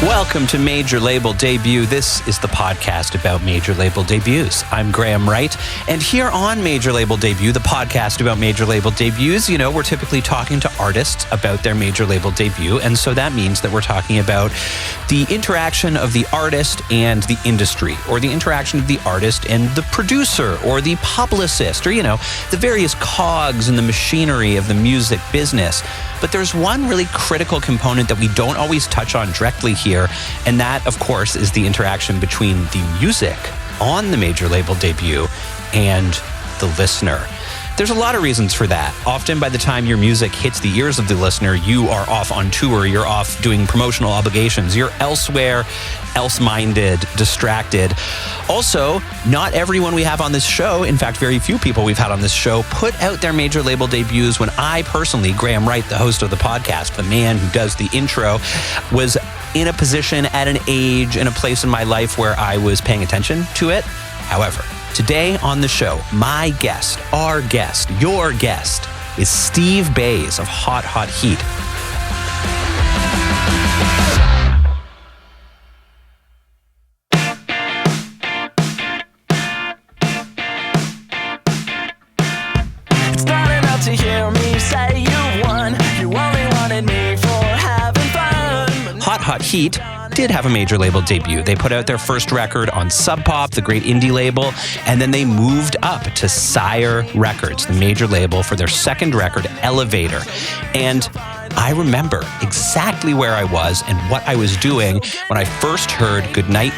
Welcome to Major Label Debut. This is the podcast about major label debuts. I'm Graham Wright, and here on Major Label Debut, the podcast about major label debuts, we're typically talking to artists about their major label debut, and so that means that we're talking about the interaction of the artist and the industry, or the interaction of the artist and the producer, or the publicist, or, the various cogs in the machinery of the music business. But there's one really critical component that we don't always touch on directly here, and that, of course, is the interaction between the music on the major label debut and the listener. There's a lot of reasons for that. Often by the time your music hits the ears of the listener, you are off on tour, you're off doing promotional obligations, you're elsewhere, else-minded, distracted. Also, not everyone we have on this show, in fact, very few people we've had on this show, put out their major label debuts when I personally, Graham Wright, the host of the podcast, the man who does the intro, was in a position at an age, in a place in my life where I was paying attention to it. However, today on the show, my guest, our guest, your guest, is Steve Bays of Hot Hot Heat. It's not enough to hear me say you won. You only wanted me for having fun. Hot Hot Heat did have a major label debut. They put out their first record on Sub Pop, the great indie label, and then they moved up to Sire Records, the major label, for their second record, Elevator. And I remember exactly where I was and what I was doing when I first heard Good Night,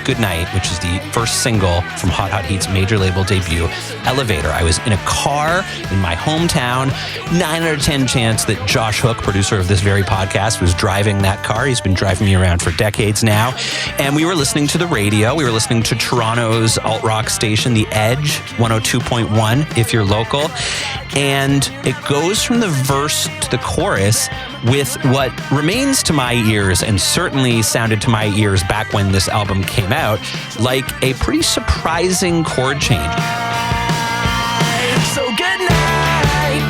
which is the first single from Hot Hot Heat's major label debut, Elevator. I was in a car in my hometown. 9 out of 10 chance that Josh Hook, producer of this very podcast, was driving that car. He's been driving me around for decades now. And we were listening to the radio. We were listening to Toronto's alt-rock station, The Edge, 102.1, if you're local. And it goes from the verse to the chorus with what remains to my ears, and certainly sounded to my ears back when this album came out, like a pretty surprising chord change. So good night.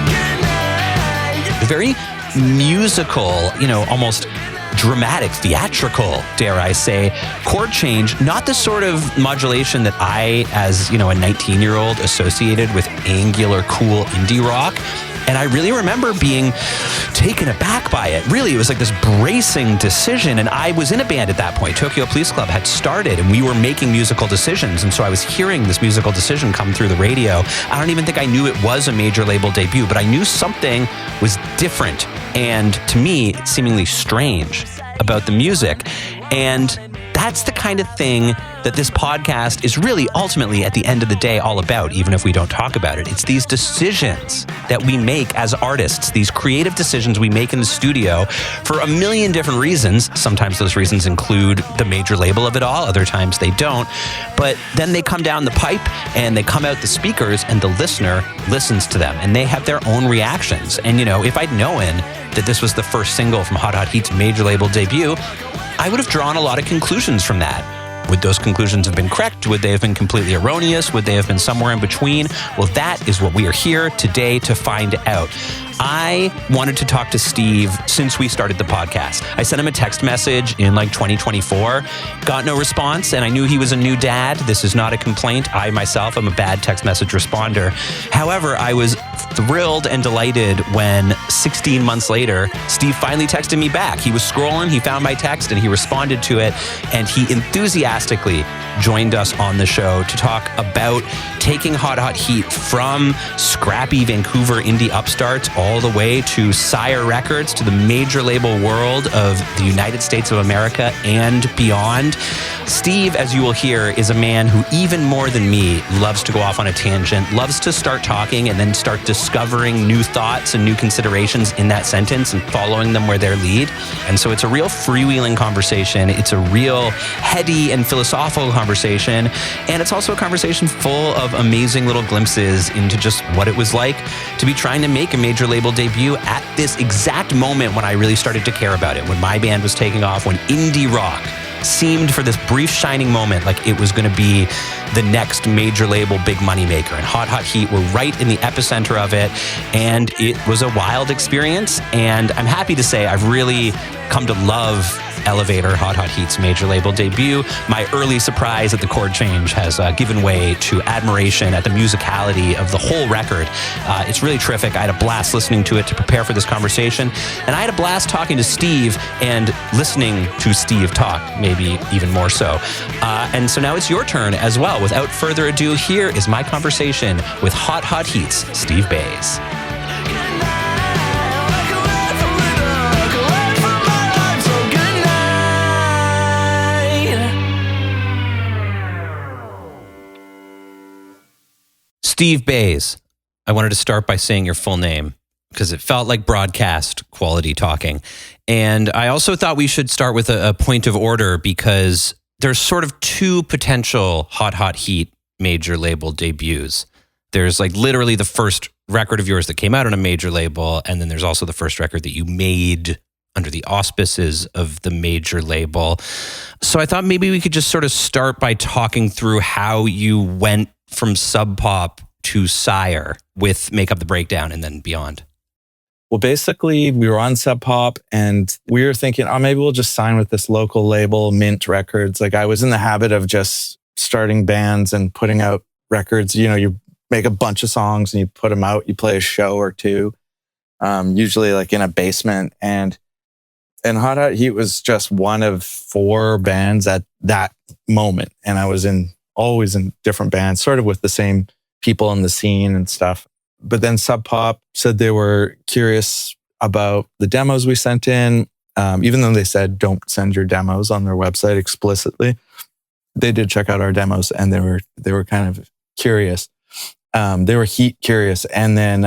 Very musical, almost dramatic, theatrical, dare I say, chord change, not the sort of modulation that I, as, a 19-year-old, associated with angular, cool indie rock. And I really remember being taken aback by it. Really, it was like this bracing decision. And I was in a band at that point. Tokyo Police Club had started, and we were making musical decisions. And so I was hearing this musical decision come through the radio. I don't even think I knew it was a major label debut, but I knew something was different and, to me, seemingly strange about the music. And that's the kind of thing that this podcast is really ultimately, at the end of the day, all about, even if we don't talk about it. It's these decisions that we make as artists, these creative decisions we make in the studio for a million different reasons. Sometimes those reasons include the major label of it all. Other times they don't. But then they come down the pipe and they come out the speakers, and the listener listens to them, and they have their own reactions. And, if I'd known that this was the first single from Hot Hot Heat's major label debut, I would have drawn a lot of conclusions from that. Would those conclusions have been correct? Would they have been completely erroneous? Would they have been somewhere in between? Well, that is what we are here today to find out. I wanted to talk to Steve since we started the podcast. I sent him a text message in 2024, got no response, and I knew he was a new dad. This is not a complaint. I myself am a bad text message responder. However, I was thrilled and delighted when 16 months later, Steve finally texted me back. He was scrolling, he found my text, and he responded to it, and he enthusiastically joined us on the show to talk about taking Hot Hot Heat from scrappy Vancouver indie upstarts all the way to Sire Records, to the major label world of the United States of America and beyond. Steve, as you will hear, is a man who, even more than me, loves to go off on a tangent, loves to start talking and then start discovering new thoughts and new considerations in that sentence and following them where they lead. And so it's a real freewheeling conversation. It's a real heady and philosophical conversation. And it's also a conversation full of amazing little glimpses into just what it was like to be trying to make a major label debut at this exact moment when I really started to care about it, when my band was taking off, when indie rock seemed for this brief shining moment like it was going to be the next major label big money maker. And Hot Hot Heat were right in the epicenter of it, and it was a wild experience. And I'm happy to say I've really come to love Elevator, Hot Hot Heat's major label debut. My early surprise at the chord change has given way to admiration at the musicality of the whole record. It's really terrific. I had a blast listening to it to prepare for this conversation, and I had a blast talking to Steve and listening to Steve talk, maybe even more so. And so now it's your turn as well. Without further ado, here is my conversation with Hot Hot Heat's Steve Bays. Steve Bays. I wanted to start by saying your full name because it felt like broadcast quality talking. And I also thought we should start with a point of order because there's sort of two potential Hot Hot Heat major label debuts. There's like literally the first record of yours that came out on a major label, and then there's also the first record that you made under the auspices of the major label. So I thought maybe we could just sort of start by talking through how you went from Sub Pop to Sire with Make Up the Breakdown and then beyond. Well, basically, we were on Sub Pop and we were thinking, oh, maybe we'll just sign with this local label, Mint Records. Like I was in the habit of just starting bands and putting out records. You know, you make a bunch of songs and you put them out, you play a show or two, usually like in a basement. And Hot Hot Heat was just one of 4 bands at that moment. And I was always in different bands, sort of with the same people in the scene and stuff. But then Sub Pop said they were curious about the demos we sent in, even though they said don't send your demos on their website explicitly. They did check out our demos and they were kind of curious. They were Heat curious, and then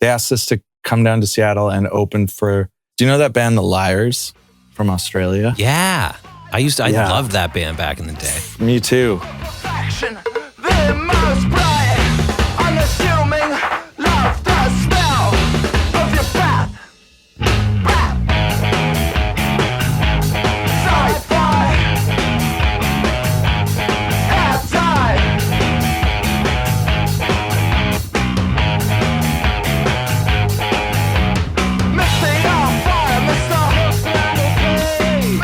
they asked us to come down to Seattle and open for. Do you know that band, The Liars, from Australia? Yeah, I loved that band back in the day. Me too. The most bright, unassuming, love the smell of your breath. Sci-fi, outside. Missing on fire, Mr.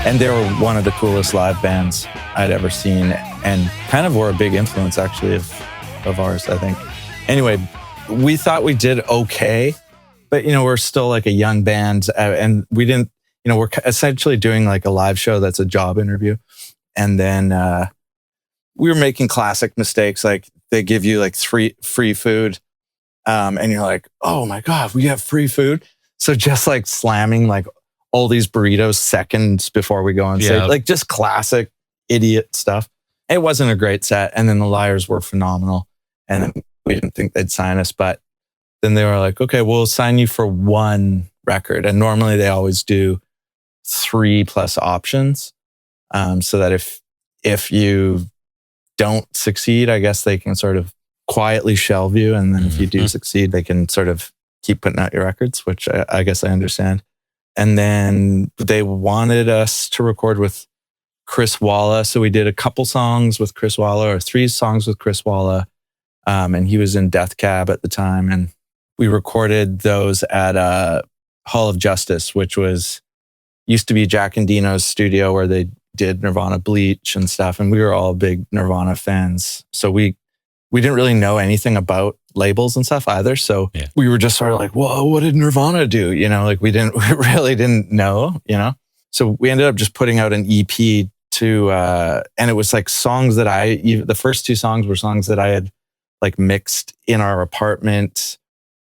And they were one of the coolest live bands I'd ever seen, and kind of were a big influence actually of ours, I think. Anyway, we thought we did okay, but we're still like a young band, and we didn't, we're essentially doing like a live show that's a job interview. And then we were making classic mistakes, like they give you like free food, and you're like, oh my God, we have free food. So just like slamming like all these burritos seconds before we go on stage, like just classic idiot stuff. It wasn't a great set. And then the Liars were phenomenal. And then we didn't think they'd sign us, but then they were like, okay, we'll sign you for 1 record. And normally they always do 3+ options. So that if you don't succeed, I guess they can sort of quietly shelve you. And then if you do succeed, they can sort of keep putting out your records, which I guess I understand. And then they wanted us to record with Chris Walla. So we did a couple songs with Chris Walla, or 3 songs with Chris Walla. And he was in Death Cab at the time. And we recorded those at Hall of Justice, which used to be Jack and Dino's studio where they did Nirvana Bleach and stuff. And we were all big Nirvana fans. So we didn't really know anything about labels and stuff either. So we were just sort of like, whoa, what did Nirvana do? Like we really didn't know, So we ended up just putting out an EP and it was like songs that the first 2 songs were songs that I had like mixed in our apartment,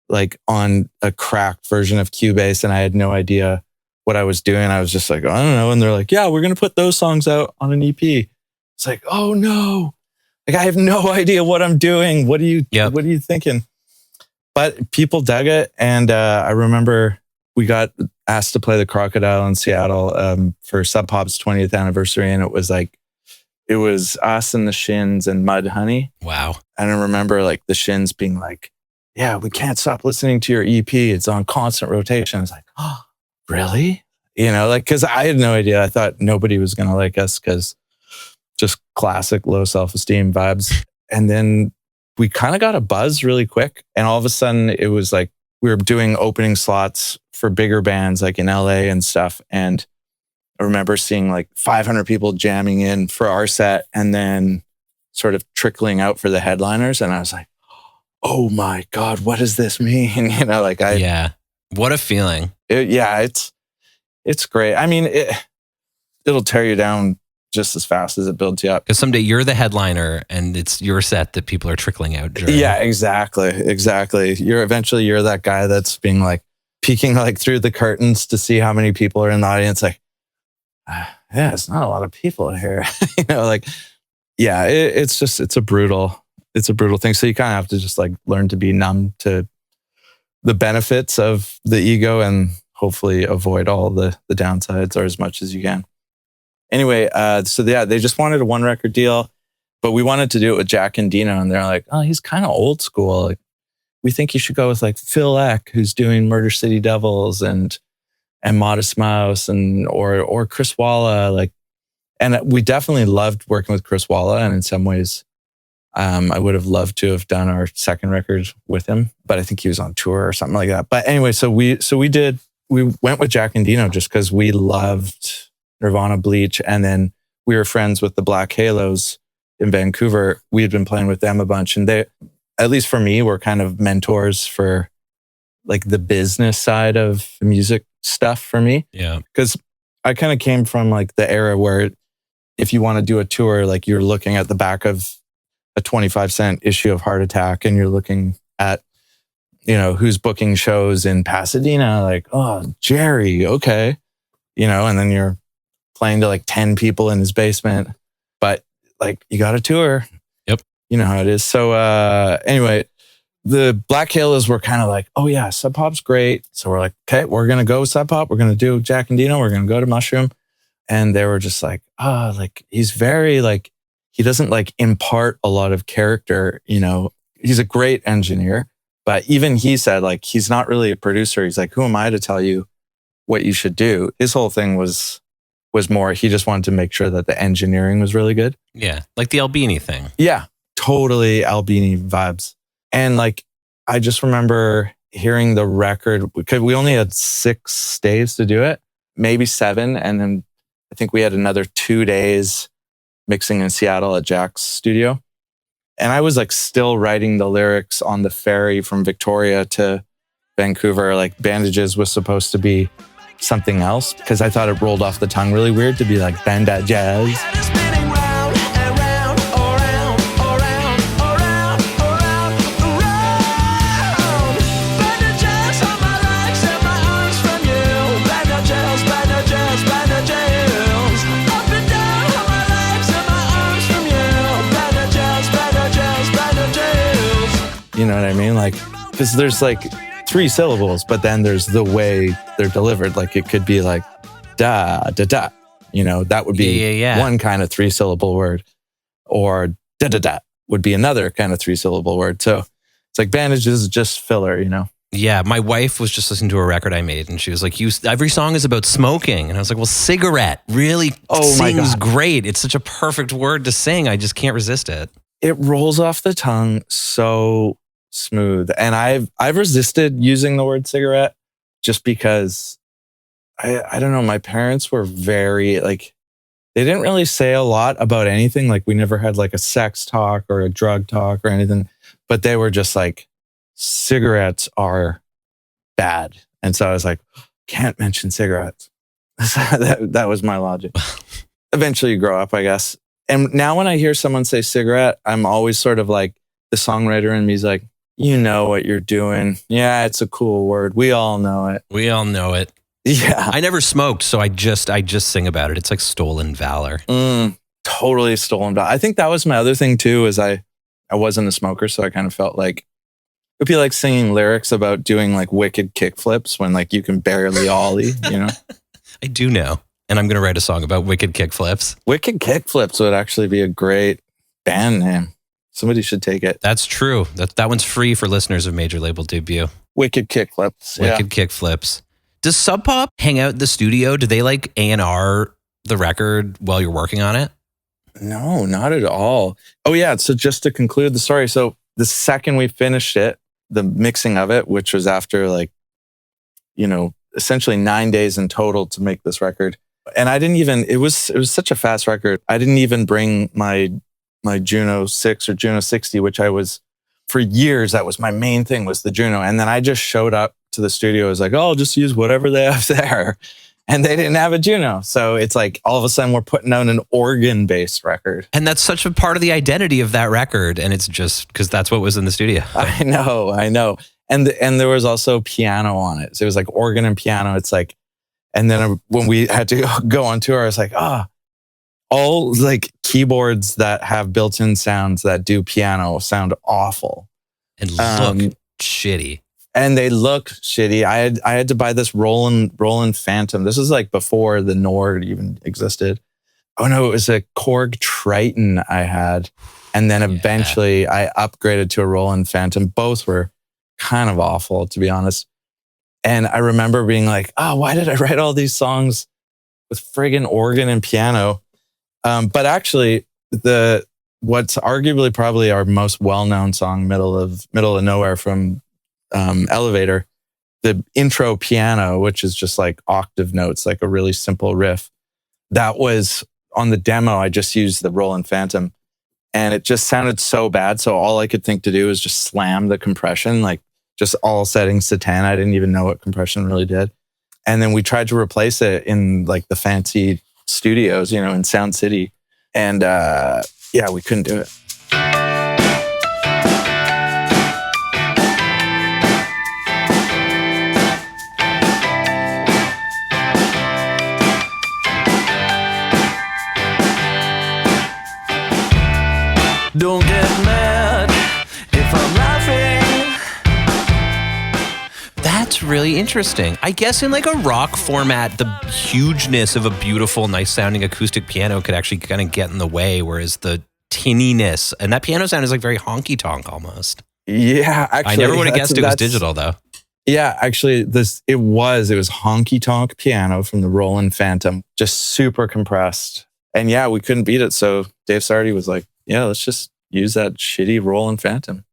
like on a cracked version of Cubase. And I had no idea what I was doing. I was just like, I don't know. And they're like, yeah, we're going to put those songs out on an EP. It's like, oh no, like I have no idea what I'm doing. What are you thinking? But people dug it. And I remember we got asked to play the Crocodile in Seattle for Sub Pop's 20th anniversary. And it was us and the Shins and Mud Honey. Wow. And I remember like the Shins being like, yeah, we can't stop listening to your EP. It's on constant rotation. I was like, oh, really? Because I had no idea. I thought nobody was going to like us because just classic low self-esteem vibes. And then we kind of got a buzz really quick. And all of a sudden it was like we were doing opening slots for bigger bands like in LA and stuff. And remember seeing like 500 people jamming in for our set and then sort of trickling out for the headliners. And I was like, oh my God, what does this mean? You know, like yeah. What a feeling. It's great. I mean, it'll tear you down just as fast as it builds you up. Because someday you're the headliner and it's your set that people are trickling out during. Yeah, exactly. You're that guy that's being like peeking like through the curtains to see how many people are in the audience. Like, yeah, it's not a lot of people here. You know, like, yeah, it's a brutal thing. So you kind of have to just like learn to be numb to the benefits of the ego and hopefully avoid all the downsides or as much as you can. Anyway, so yeah, they just wanted a 1 record deal, but we wanted to do it with Jack and Dino, and they're like, oh, he's kind of old school. Like, we think you should go with like Phil Eck, who's doing Murder City Devils and Modest Mouse or Chris Walla. Like, and we definitely loved working with Chris Walla, and in some ways, I would have loved to have done our second record with him, but I think he was on tour or something like that. But anyway, so we went with Jack and Dino just because we loved Nirvana, Bleach, and then we were friends with the Black Halos in Vancouver. We had been playing with them a bunch, and they, at least for me, were kind of mentors for like the business side of music stuff for me. Yeah. Because I kind of came from like the era where if you want to do a tour, like you're looking at the back of a 25-cent issue of Heart Attack and you're looking at, you know, who's booking shows in Pasadena, like, oh, Jerry, okay. You know, and then you're playing to like 10 people in his basement, but like you got a tour. Yep. You know how it is. So anyway, the Black Halos were kind of like, oh yeah, Sub Pop's great. So we're like, okay, we're going to go with Sub Pop. We're going to do Jack and Dino. We're going to go to Mushroom. And they were just like, like he's very like, he doesn't like impart a lot of character, you know, he's a great engineer, but even he said like, he's not really a producer. He's like, who am I to tell you what you should do? His whole thing was more, he just wanted to make sure that the engineering was really good. Yeah. Like the Albini thing. Yeah, totally Albini vibes. And like, I just remember hearing the record because we only had 6 days to do it, maybe 7. And then I think we had another 2 days mixing in Seattle at Jack's studio. And I was like still writing the lyrics on the ferry from Victoria to Vancouver. Like Bandages was supposed to be something else because I thought it rolled off the tongue really weird to be like Bandages. You know what I mean? Like, because there's like 3 syllables, but then there's the way they're delivered. Like it could be like da da da. You know, that would be one kind of 3-syllable word, or da da da would be another kind of 3-syllable word. So it's like Bandages is just filler, you know. Yeah, my wife was just listening to a record I made, and she was like, every song is about smoking. And I was like, well, cigarette really sings great. It's such a perfect word to sing. I just can't resist it. It rolls off the tongue so smooth. And I've resisted using the word cigarette just because I don't know, my parents were very like, they didn't really say a lot about anything. Like we never had like a sex talk or a drug talk or anything, but they were just like, cigarettes are bad. And so I was like, can't mention cigarettes. that was my logic. Eventually you grow up, I guess. And now when I hear someone say cigarette, I'm always sort of like, the songwriter in me is like, you know what you're doing. Yeah, it's a cool word. We all know it. We all know it. Yeah. I never smoked, so I just sing about it. It's like stolen valor. Totally stolen valor. I think that was my other thing too, is I wasn't a smoker, so I kind of felt like it'd be like singing lyrics about doing like wicked kickflips when like you can barely ollie, you know? I do know. And I'm going to write a song about wicked kickflips. Wicked Kickflips would actually be a great band name. Somebody should take it. That's true. That one's free for listeners of Major Label Debut. Wicked Kickflips. Wicked Kickflips. Does Sub Pop hang out in the studio? Do they like A&R the record while you're working on it? No, not at all. Oh yeah. So just to conclude the story. So the second we finished it, the mixing of it, which was after like, you know, essentially 9 days in total to make this record. And I didn't even, it was such a fast record. I didn't even bring my Juno 6 or Juno 60, which I was, for years, that was my main thing, was the Juno. And then I just showed up to the studio. I was like, oh, I'll just use whatever they have there. And they didn't have a Juno. So it's like, all of a sudden we're putting out an organ-based record. And that's such a part of the identity of that record. And it's just because that's what was in the studio. I know. And there was also piano on it. So it was like organ and piano. It's like, and then when we had to go on tour, I was like, all like keyboards that have built-in sounds that do piano sound awful. And look shitty. And they look shitty. I had to buy this Roland Phantom. This was like before the Nord even existed. Oh no, it was a Korg Triton I had. And then eventually I upgraded to a Roland Phantom. Both were kind of awful, to be honest. And I remember being like, why did I write all these songs with friggin' organ and piano? But actually, what's arguably probably our most well-known song, Middle of Nowhere from Elevator, the intro piano, which is just like octave notes, like a really simple riff. That was on the demo. I just used the Roland Phantom, and it just sounded so bad. So all I could think to do was just slam the compression, like just all settings to 10. I didn't even know what compression really did. And then we tried to replace it in like the fancy studios, in Sound City. And we couldn't do it. Don't get mad if I'm laughing. That's really interesting. I guess in like a rock format, the hugeness of a beautiful, nice sounding acoustic piano could actually kind of get in the way, whereas the tinniness, and that piano sound is like very honky tonk almost. Yeah, actually, I never would have guessed it was digital though. Yeah, actually, it was honky tonk piano from the Roland Phantom, just super compressed. And yeah, we couldn't beat it. So Dave Sardi was like, yeah, let's just use that shitty Roland Phantom.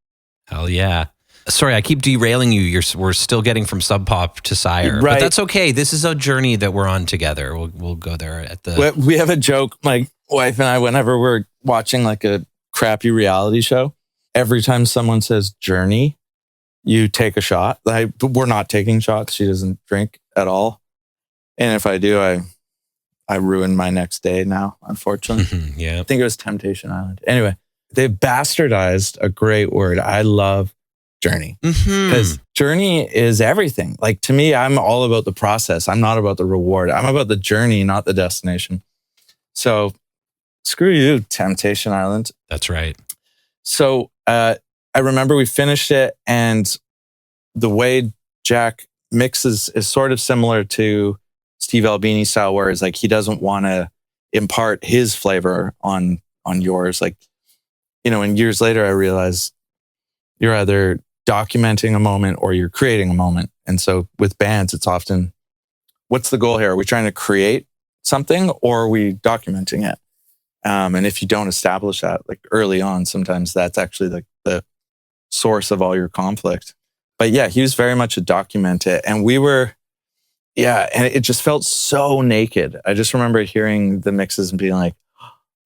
Hell yeah. Sorry, I keep derailing you. We're still getting from Sub Pop to Sire, right. But that's okay. This is a journey that we're on together. We'll go there at the. We have a joke, my wife and I, whenever we're watching like a crappy reality show, every time someone says journey, you take a shot. We're not taking shots. She doesn't drink at all, and if I do, I ruin my next day now, unfortunately. Yeah, I think it was Temptation Island. Anyway, they've bastardized a great word. I love journey, because journey is everything. Like, to me, I'm all about the process. I'm not about the reward. I'm about the journey, not the destination. So screw you, Temptation Island. That's right. So I remember we finished it, and the way Jack mixes is sort of similar to Steve Albini style, where it's like he doesn't want to impart his flavor on yours. Like, and years later, I realized you're either documenting a moment or you're creating a moment. And so with bands, it's often, what's the goal here? Are we trying to create something, or are we documenting it? And if you don't establish that like early on, sometimes that's actually like the source of all your conflict. But yeah, he was very much a document it. And we were, and it just felt so naked. I just remember hearing the mixes and being like,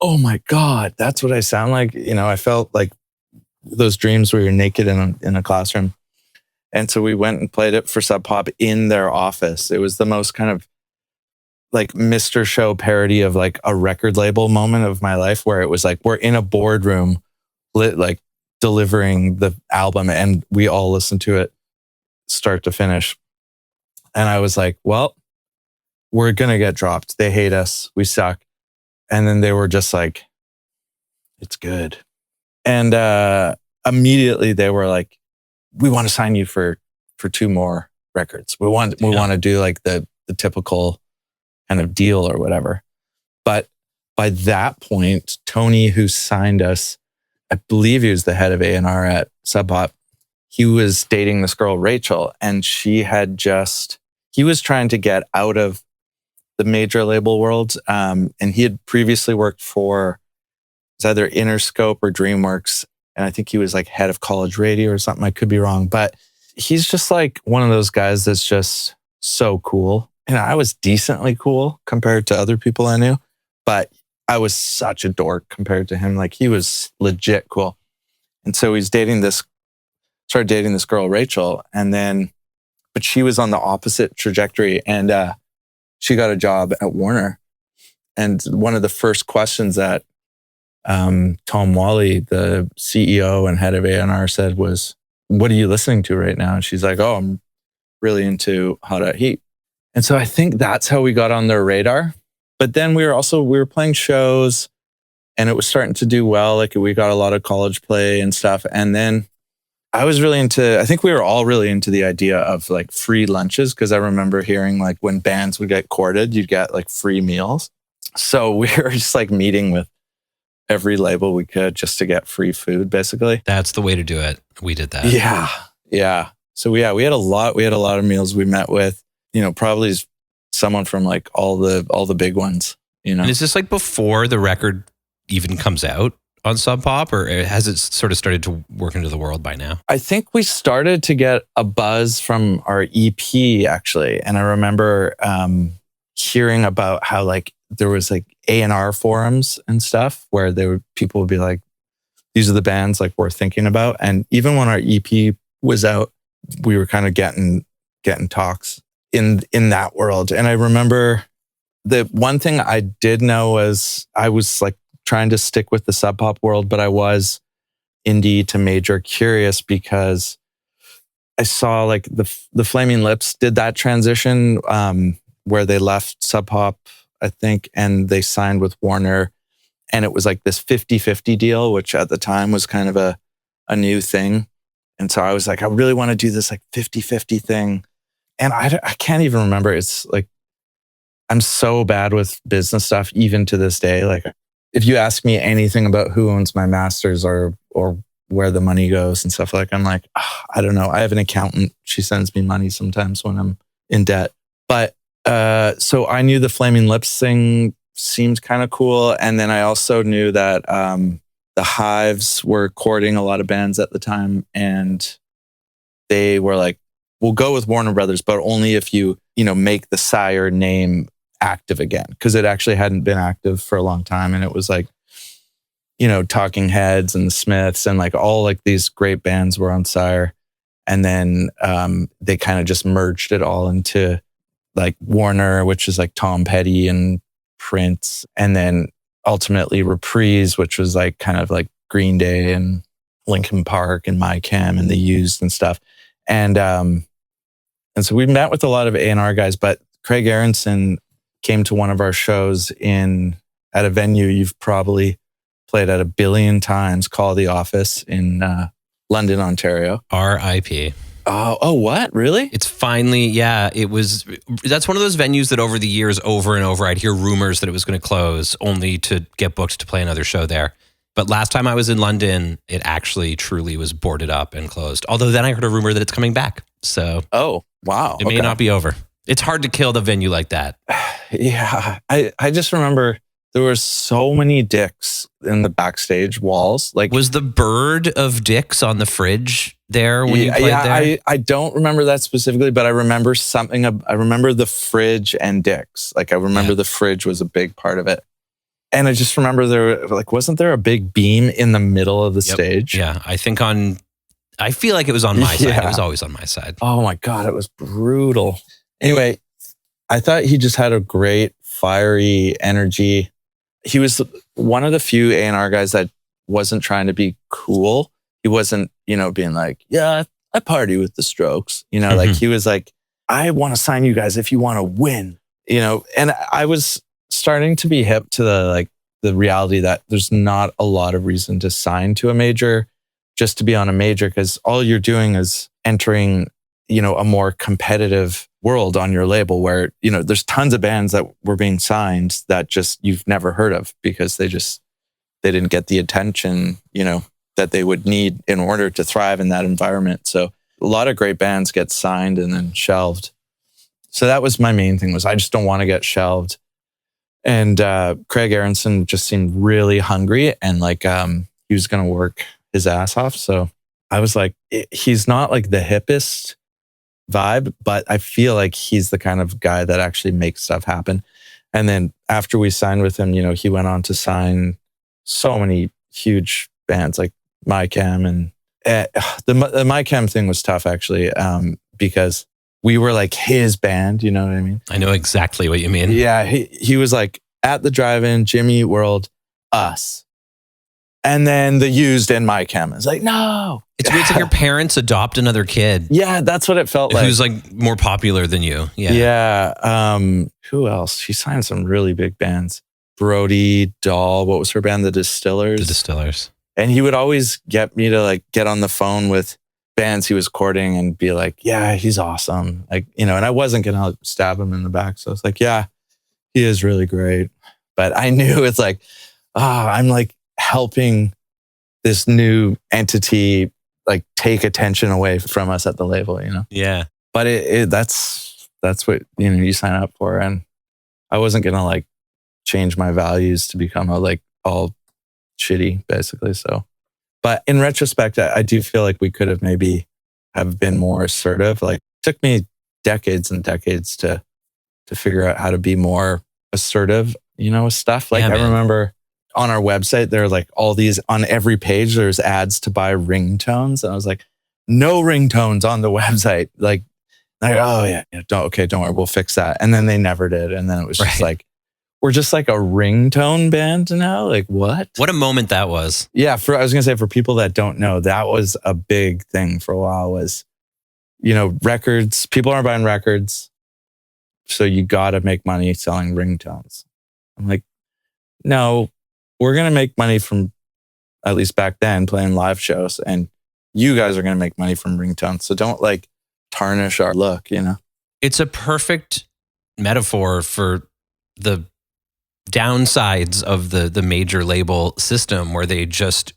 oh my God, that's what I sound like. I felt like those dreams where you're naked in a classroom. And so we went and played it for Sub Pop in their office. It was the most kind of like Mr. Show parody of like a record label moment of my life, where it was like, we're in a boardroom like delivering the album, and we all listened to it start to finish. And I was like, well, we're going to get dropped. They hate us. We suck. And then they were just like, it's good. And immediately they were like, we want to sign you for 2 more records. We want to do like the typical kind of deal or whatever. But by that point, Tony, who signed us, I believe he was the head of A&R at Sub Pop, he was dating this girl, Rachel, and he was trying to get out of the major label world. And he had previously worked for, it's either Interscope or DreamWorks. And I think he was like head of college radio or something. I could be wrong, but he's just like one of those guys that's just so cool. I was decently cool compared to other people I knew, but I was such a dork compared to him. Like he was legit cool. And so he's started dating this girl, Rachel. But she was on the opposite trajectory, and she got a job at Warner. And one of the first questions that Tom Wally, the CEO and head of A&R, said was, "What are you listening to right now?" And she's like, "Oh, I'm really into Hot at Heat." And so I think that's how we got on their radar. But then we were playing shows, and it was starting to do well. Like we got a lot of college play and stuff. And then I think we were all really into the idea of like free lunches, because I remember hearing like when bands would get courted, you'd get like free meals. So we were just like meeting with every label we could just to get free food, basically. That's the way to do it. We did that. Yeah. Yeah. So we had a lot of meals we met with, probably someone from like all the big ones, And is this like before the record even comes out on Sub Pop, or has it sort of started to work into the world by now? I think we started to get a buzz from our EP, actually. And I remember hearing about how like there was like A&R forums and stuff where people would be like, these are the bands like we're thinking about. And even when our EP was out, we were kind of getting talks in that world. And I remember the one thing I did know was I was like trying to stick with the Sub Pop world, but I was indie to major curious, because I saw like the Flaming Lips did that transition where they left Sub Pop, I think, and they signed with Warner. And it was like this 50-50 deal, which at the time was kind of a new thing. And so I was like, I really want to do this like 50-50 thing. And I can't even remember. It's like, I'm so bad with business stuff, even to this day. Like if you ask me anything about who owns my masters or where the money goes and stuff, like I'm like, I don't know. I have an accountant. She sends me money sometimes when I'm in debt. But so I knew the Flaming Lips thing seemed kind of cool. And then I also knew that the Hives were courting a lot of bands at the time. And they were like, we'll go with Warner Brothers, but only if you make the Sire name active again. Because it actually hadn't been active for a long time. And it was like, Talking Heads and the Smiths and like all like these great bands were on Sire. And then they kind of just merged it all into like Warner, which is like Tom Petty and Prince. And then ultimately Reprise, which was like kind of like Green Day and Linkin Park and My Chem and The Used and stuff. And so we met with a lot of A&R guys, but Craig Aronson came to one of our shows at a venue you've probably played at 1 billion times, called The Office in London, Ontario. R.I.P. Oh, what? Really? It's finally, yeah, that's one of those venues that over the years, over and over, I'd hear rumors that it was going to close only to get booked to play another show there. But last time I was in London, it actually truly was boarded up and closed. Although then I heard a rumor that it's coming back. So, oh, wow. It may not be over. It's hard to kill the venue like that. Yeah. I just remember there were so many dicks in the backstage walls. Like, was the bird of dicks on the fridge there when you played there? I don't remember that specifically, but I remember I remember the fridge and dicks. Like I remember the fridge was a big part of it. And I just remember wasn't there a big beam in the middle of the stage? Yeah, I feel like it was on my side. It was always on my side. Oh my God, it was brutal. Anyway, I thought he just had a great fiery energy. He was one of the few A&R guys that wasn't trying to be cool. He wasn't, being like, yeah, I party with the Strokes. Like he was like, I want to sign you guys if you want to win. And I was starting to be hip to the reality that there's not a lot of reason to sign to a major just to be on a major, because all you're doing is entering, a more competitive world on your label where, there's tons of bands that were being signed that just you've never heard of because they didn't get the attention, that they would need in order to thrive in that environment. So a lot of great bands get signed and then shelved. So that was my main thing, was I just don't want to get shelved. And Craig Aronson just seemed really hungry and like he was going to work his ass off. So I was like, he's not like the hippest vibe, but I feel like he's the kind of guy that actually makes stuff happen. And then after we signed with him, he went on to sign so many huge bands like MyChem. And the MyChem thing was tough, actually, because we were like his band, you know what I mean? I know exactly what you mean. Yeah, he was like at the drive-in, Jimmy Eat World, us. And then the Used and MyChem. It's like, no. It's weird. It's like your parents adopt another kid. Yeah, that's what it felt like. Who's like more popular than you. Yeah. Yeah. Who else? She signed some really big bands. Brody, Doll. What was her band? The Distillers. The Distillers. And he would always get me to like get on the phone with bands he was courting and be like, yeah, he's awesome. Like, and I wasn't going to stab him in the back. So I was like, yeah, he is really great. But I knew it's like, I'm like helping this new entity like take attention away from us at the label, Yeah. But that's what, you sign up for. And I wasn't going to like change my values to become all shitty, basically. So, but in retrospect, I do feel like we could have maybe have been more assertive. Like, it took me decades and decades to figure out how to be more assertive, with stuff. Like, I remember on our website, there are like all these, on every page, there's ads to buy ringtones. And I was like, no ringtones on the website. Like, oh yeah, don't worry, we'll fix that. And then they never did. And then it was just like, we're just like a ringtone band now. Like, what? What a moment that was. Yeah. I was going to say, for people that don't know, that was a big thing for a while was, records, people aren't buying records. So you got to make money selling ringtones. I'm like, no, we're going to make money from, at least back then, playing live shows. And you guys are going to make money from ringtones. So don't like tarnish our look, It's a perfect metaphor for the downsides of the major label system, where they just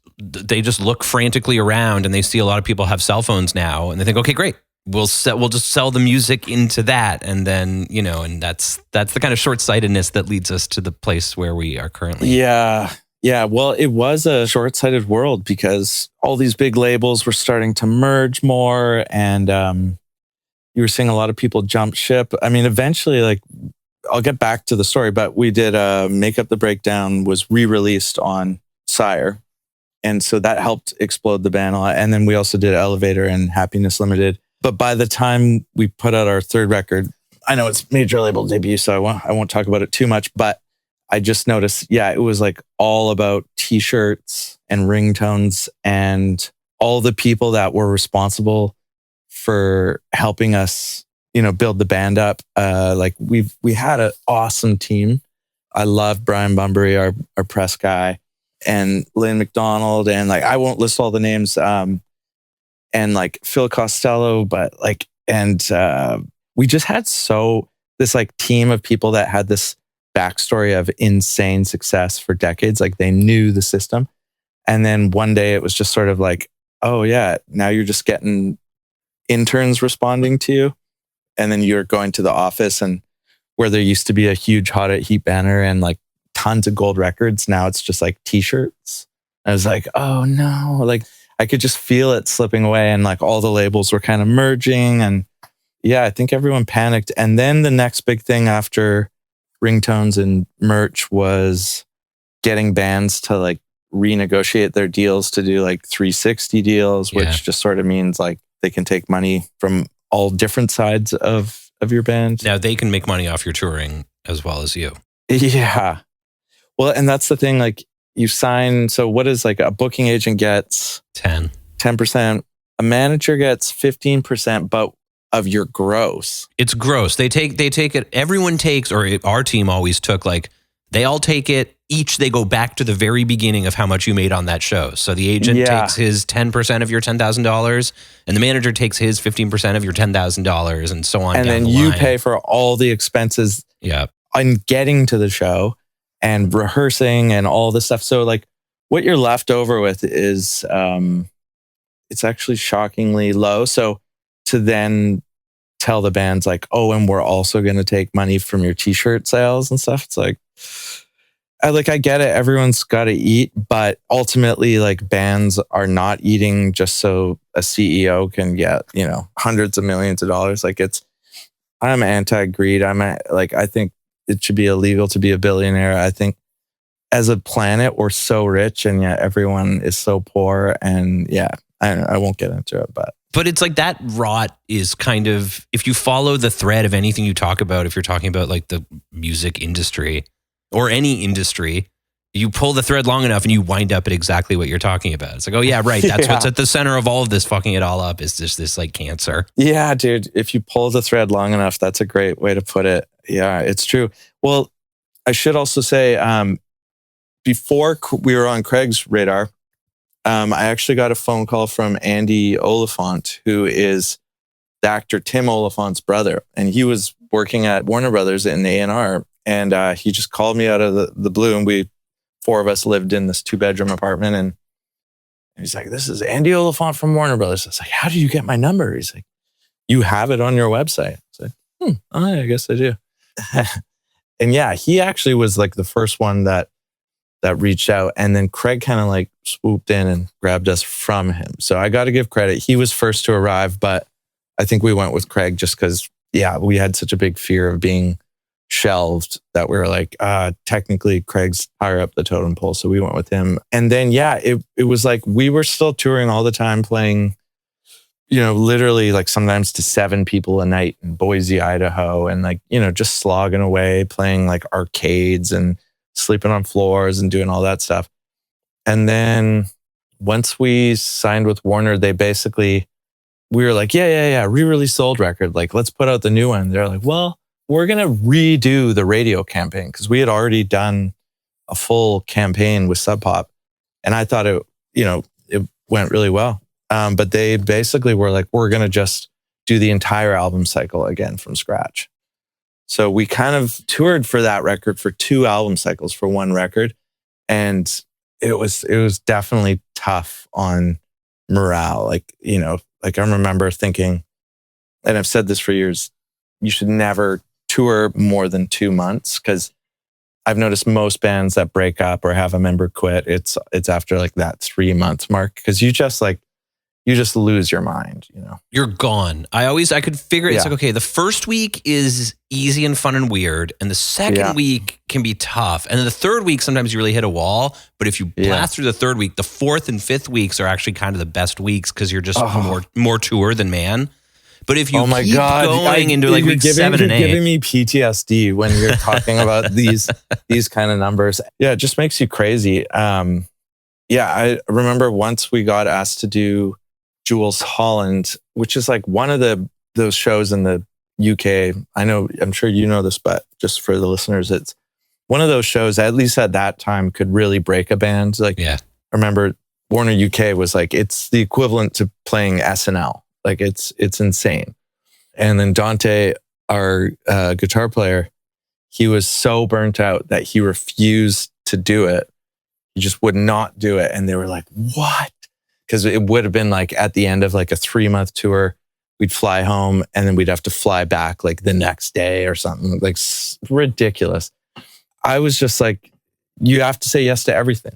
look frantically around and they see a lot of people have cell phones now and they think, okay, great, we'll just sell the music into that. And then, and that's the kind of short-sightedness that leads us to the place where we are currently. Yeah. Yeah. Well, it was a short-sighted world because all these big labels were starting to merge more, and you were seeing a lot of people jump ship. I mean, eventually, like, I'll get back to the story, but we did Make Up the Breakdown was re-released on Sire. And so that helped explode the band a lot. And then we also did Elevator and Happiness Limited. But by the time we put out our third record, I know it's major label debut, so I won't talk about it too much, but I just noticed, it was like all about t-shirts and ringtones, and all the people that were responsible for helping us, build the band up. Like we had an awesome team. I love Brian Bunbury, our press guy, and Lynn McDonald, and like, I won't list all the names, and like Phil Costello, but like, and we just had this like team of people that had this backstory of insane success for decades. Like, they knew the system. And then one day it was just sort of like, oh yeah, now you're just getting interns responding to you. And then you're going to the office, and where there used to be a huge Hot at Heat banner and like tons of gold records, now it's just like t-shirts. I was like, oh no, like I could just feel it slipping away, and like all the labels were kind of merging. And yeah, I think everyone panicked. And then the next big thing after ringtones and merch was getting bands to like renegotiate their deals to do like 360 deals, which just sort of means like they can take money from all different sides of your band. Now they can make money off your touring as well as you. Yeah. Well, and that's the thing, like you sign, so what is like a booking agent gets 10%, a manager gets 15%, but of your gross. It's gross. They take it, everyone takes, or our team always took, like, they all take it, each they go back to the very beginning of how much you made on that show. So the agent takes his 10% of your $10,000, and the manager takes his 15% of your $10,000, and so on. And then you pay for all the expenses on getting to the show and rehearsing and all this stuff. So like what you're left over with is, it's actually shockingly low. So to then tell the bands like, oh, and we're also going to take money from your t-shirt sales and stuff, it's like, I get it. Everyone's got to eat, but ultimately, like, bands are not eating just so a CEO can get, hundreds of millions of dollars. I'm anti-greed. I think it should be illegal to be a billionaire. I think as a planet, we're so rich and yet everyone is so poor. And yeah, I won't get into it, But it's like that rot is kind of, if you follow the thread of anything you talk about, if you're talking about like the music industry or any industry, you pull the thread long enough and you wind up at exactly what you're talking about. It's like, oh yeah, right. That's what's at the center of all of this fucking it all up is just this like cancer. Yeah, dude. If you pull the thread long enough, that's a great way to put it. Yeah, it's true. Well, I should also say, before we were on Craig's radar, I actually got a phone call from Andy Oliphant, who is the actor Tim Oliphant's brother. And he was working at Warner Brothers in A&R. And he just called me out of the blue. And four of us lived in this 2-bedroom apartment. And he's like, this is Andy Oliphant from Warner Brothers. I was like, how did you get my number? He's like, you have it on your website. I was like, I guess I do. And yeah, he actually was like the first one that reached out. And then Craig kind of like swooped in and grabbed us from him. So I got to give credit. He was first to arrive, but I think we went with Craig just because, we had such a big fear of being shelved that we were like, technically Craig's higher up the totem pole. So we went with him. And then, it was like, we were still touring all the time, playing, literally like sometimes to 7 people a night in Boise, Idaho. And like, just slogging away, playing like arcades and sleeping on floors and doing all that stuff. And then once we signed with Warner, we were like, re-release the old record. Like, let's put out the new one. They're like, well, we're going to redo the radio campaign because we had already done a full campaign with Sub Pop. And I thought it went really well. But they basically were like, we're going to just do the entire album cycle again from scratch. So we kind of toured for that record for 2 album cycles for one record. And it was definitely tough on morale. I remember thinking, and I've said this for years, you should never tour more than 2 months, because I've noticed most bands that break up or have a member quit, it's after like that 3-month mark, because you just lose your mind, You're gone. I could figure it's like, okay, the first week is easy and fun and weird. And the second week can be tough. And then the third week, sometimes you really hit a wall. But if you blast through the third week, the fourth and fifth weeks are actually kind of the best weeks because you're just more tour than man. But if you keep going into like week 7 and 8. You're giving me PTSD when you're talking about these kind of numbers. Yeah, it just makes you crazy. I remember once we got asked to do Jules Holland, which is like one of those shows in the UK. I'm sure you know this, but just for the listeners, it's one of those shows, at least at that time, could really break a band. Like, I remember Warner UK was like, it's the equivalent to playing SNL. Like, it's insane. And then Dante, our guitar player, he was so burnt out that he refused to do it. He just would not do it. And they were like, what? Because it would have been like at the end of like a 3-month tour, we'd fly home and then we'd have to fly back like the next day or something, like ridiculous. I was just like, you have to say yes to everything,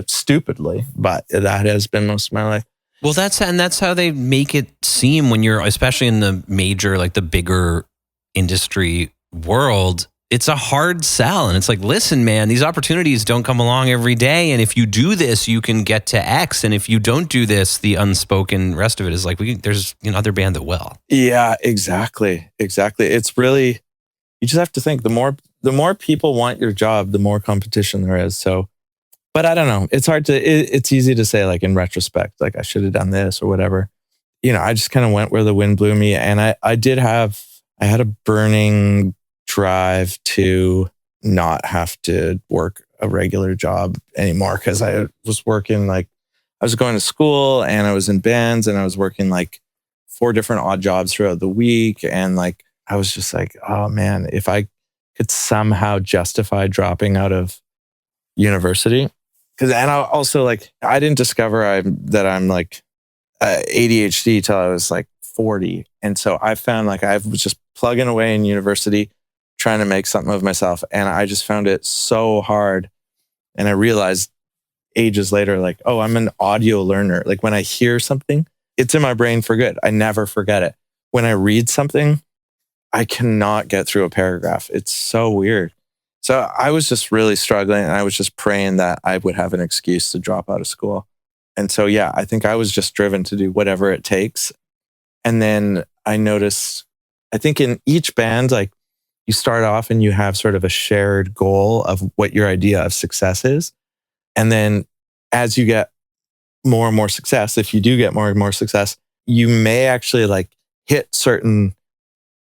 stupidly, but that has been most of my life. Well, that's how they make it seem when you're, especially in the major, like the bigger industry world. It's a hard sell. And it's like, listen, man, these opportunities don't come along every day. And if you do this, you can get to X. And if you don't do this, the unspoken rest of it is like, there's another band that will. Yeah, exactly. It's really, you just have to think the more people want your job, the more competition there is. So, but I don't know. It's hard it's easy to say like in retrospect, like I should have done this or whatever. I just kind of went where the wind blew me. And I had a burning drive to not have to work a regular job anymore, because I was working I was going to school and I was in bands and I was working like 4 different odd jobs throughout the week. And like, I was just like, oh man, if I could somehow justify dropping out of university. And I also I didn't discover that I'm like ADHD till I was like 40. And so I found I was just plugging away in university, trying to make something of myself. And I just found it so hard And I realized ages later, like, oh, I'm an audio learner. Like when I hear something, it's in my brain for good. I never forget it. When I read something, I cannot get through a paragraph. It's so weird. So I was just really struggling, and I was just praying that I would have an excuse to drop out of school. And so, yeah, I think I was just driven to do whatever it takes. And then I noticed, I think in each band, like you start off and you have sort of a shared goal of what your idea of success is. And then as you get more and more success, if you do get more and more success, you may actually like hit certain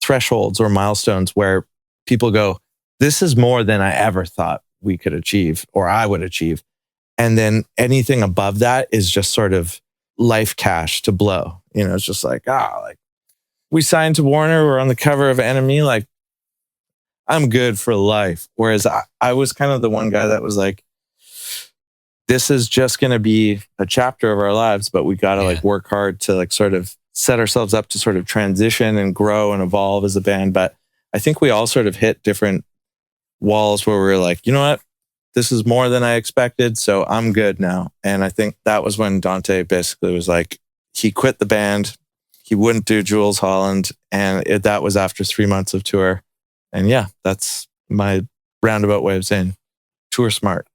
thresholds or milestones where people go, this is more than I ever thought we could achieve or I would achieve. And then anything above that is just sort of life cash to blow. You know, it's just like, like we signed to Warner, we're on the cover of Enemy, like I'm good for life. Whereas I was kind of the one guy that was like, this is just going to be a chapter of our lives, but we got to like work hard to like sort of set ourselves up to sort of transition and grow and evolve as a band. But I think we all sort of hit different walls where we were like, you know what? This is more than I expected, so I'm good now. And I think that was when Dante basically was like, he quit the band. He wouldn't do Jules Holland. And that was after 3 months of tour. And yeah, that's my roundabout way of saying tour smart.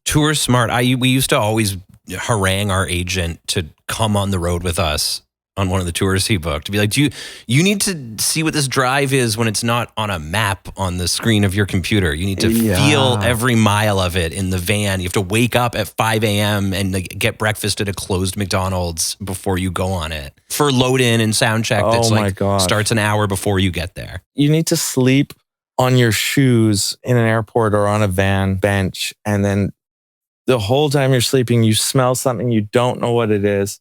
Tour smart. We used to always harangue our agent to come on the road with us on one of the tours he booked, to be like, you need to see what this drive is when it's not on a map on the screen of your computer. You need to feel every mile of it in the van. You have to wake up at 5 a.m. and like, get breakfast at a closed McDonald's before you go on it for load in and sound check. That's starts an hour before you get there. You need to sleep on your shoes in an airport or on a van bench. And then the whole time you're sleeping, you smell something, you don't know what it is.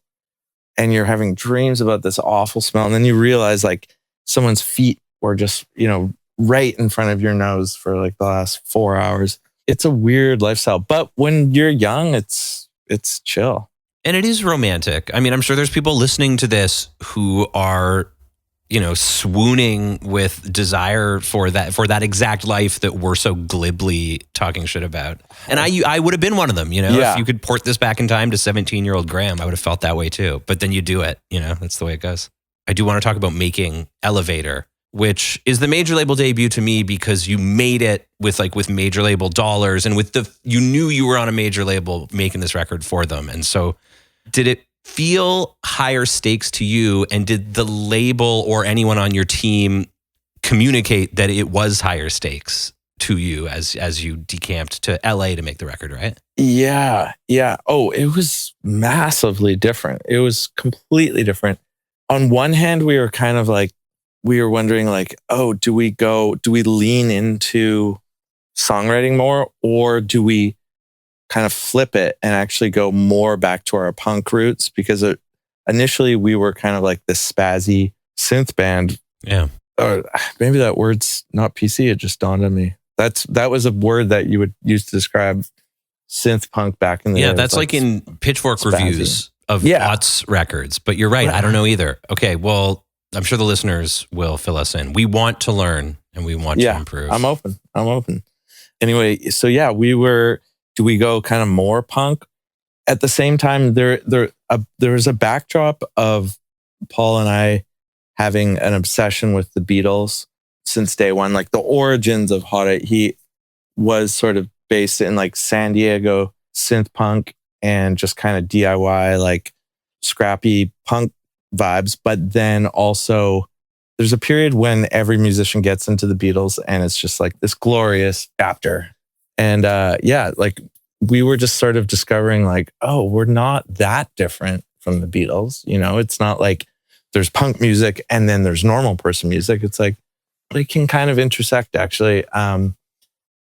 And you're having dreams about this awful smell. And then you realize like someone's feet were just, you know, right in front of your nose for like the last 4 hours. It's a weird lifestyle. But when you're young, it's chill. And it is romantic. I mean, I'm sure there's people listening to this who are, you know, swooning with desire for that exact life that we're so glibly talking shit about. And I would have been one of them, you know, if you could port this back in time to 17-year-old Graham, I would have felt that way too. But then you do it, you know, that's the way it goes. I do want to talk about making Elevator, which is the major label debut to me because you made it with major label dollars and you knew you were on a major label making this record for them. And so did it feel higher stakes to you, and did the label or anyone on your team communicate that it was higher stakes to you as you decamped to LA to make the record, right? Yeah. Oh, it was massively different. It was completely different. On one hand, we were kind of like, we were wondering like, oh, do we lean into songwriting more, or do we kind of flip it and actually go more back to our punk roots? Because initially we were kind of like this spazzy synth band. Yeah. Or maybe that word's not PC. It just dawned on me. That was a word that you would use to describe synth punk back in the day. Yeah, that's like in Pitchfork spazzy reviews of Watts records. But you're right. I don't know either. Okay, well, I'm sure the listeners will fill us in. We want to learn and we want to improve. I'm open. Anyway, so yeah, do we go kind of more punk? At the same time, there was a backdrop of Paul and I having an obsession with the Beatles since day one. Like the origins of Hot 8 Heat was sort of based in like San Diego synth punk and just kind of DIY, like scrappy punk vibes. But then also there's a period when every musician gets into the Beatles and it's just like this glorious chapter. And like we were just sort of discovering like, oh, we're not that different from the Beatles. You know, it's not like there's punk music and then there's normal person music. It's like they can kind of intersect actually. And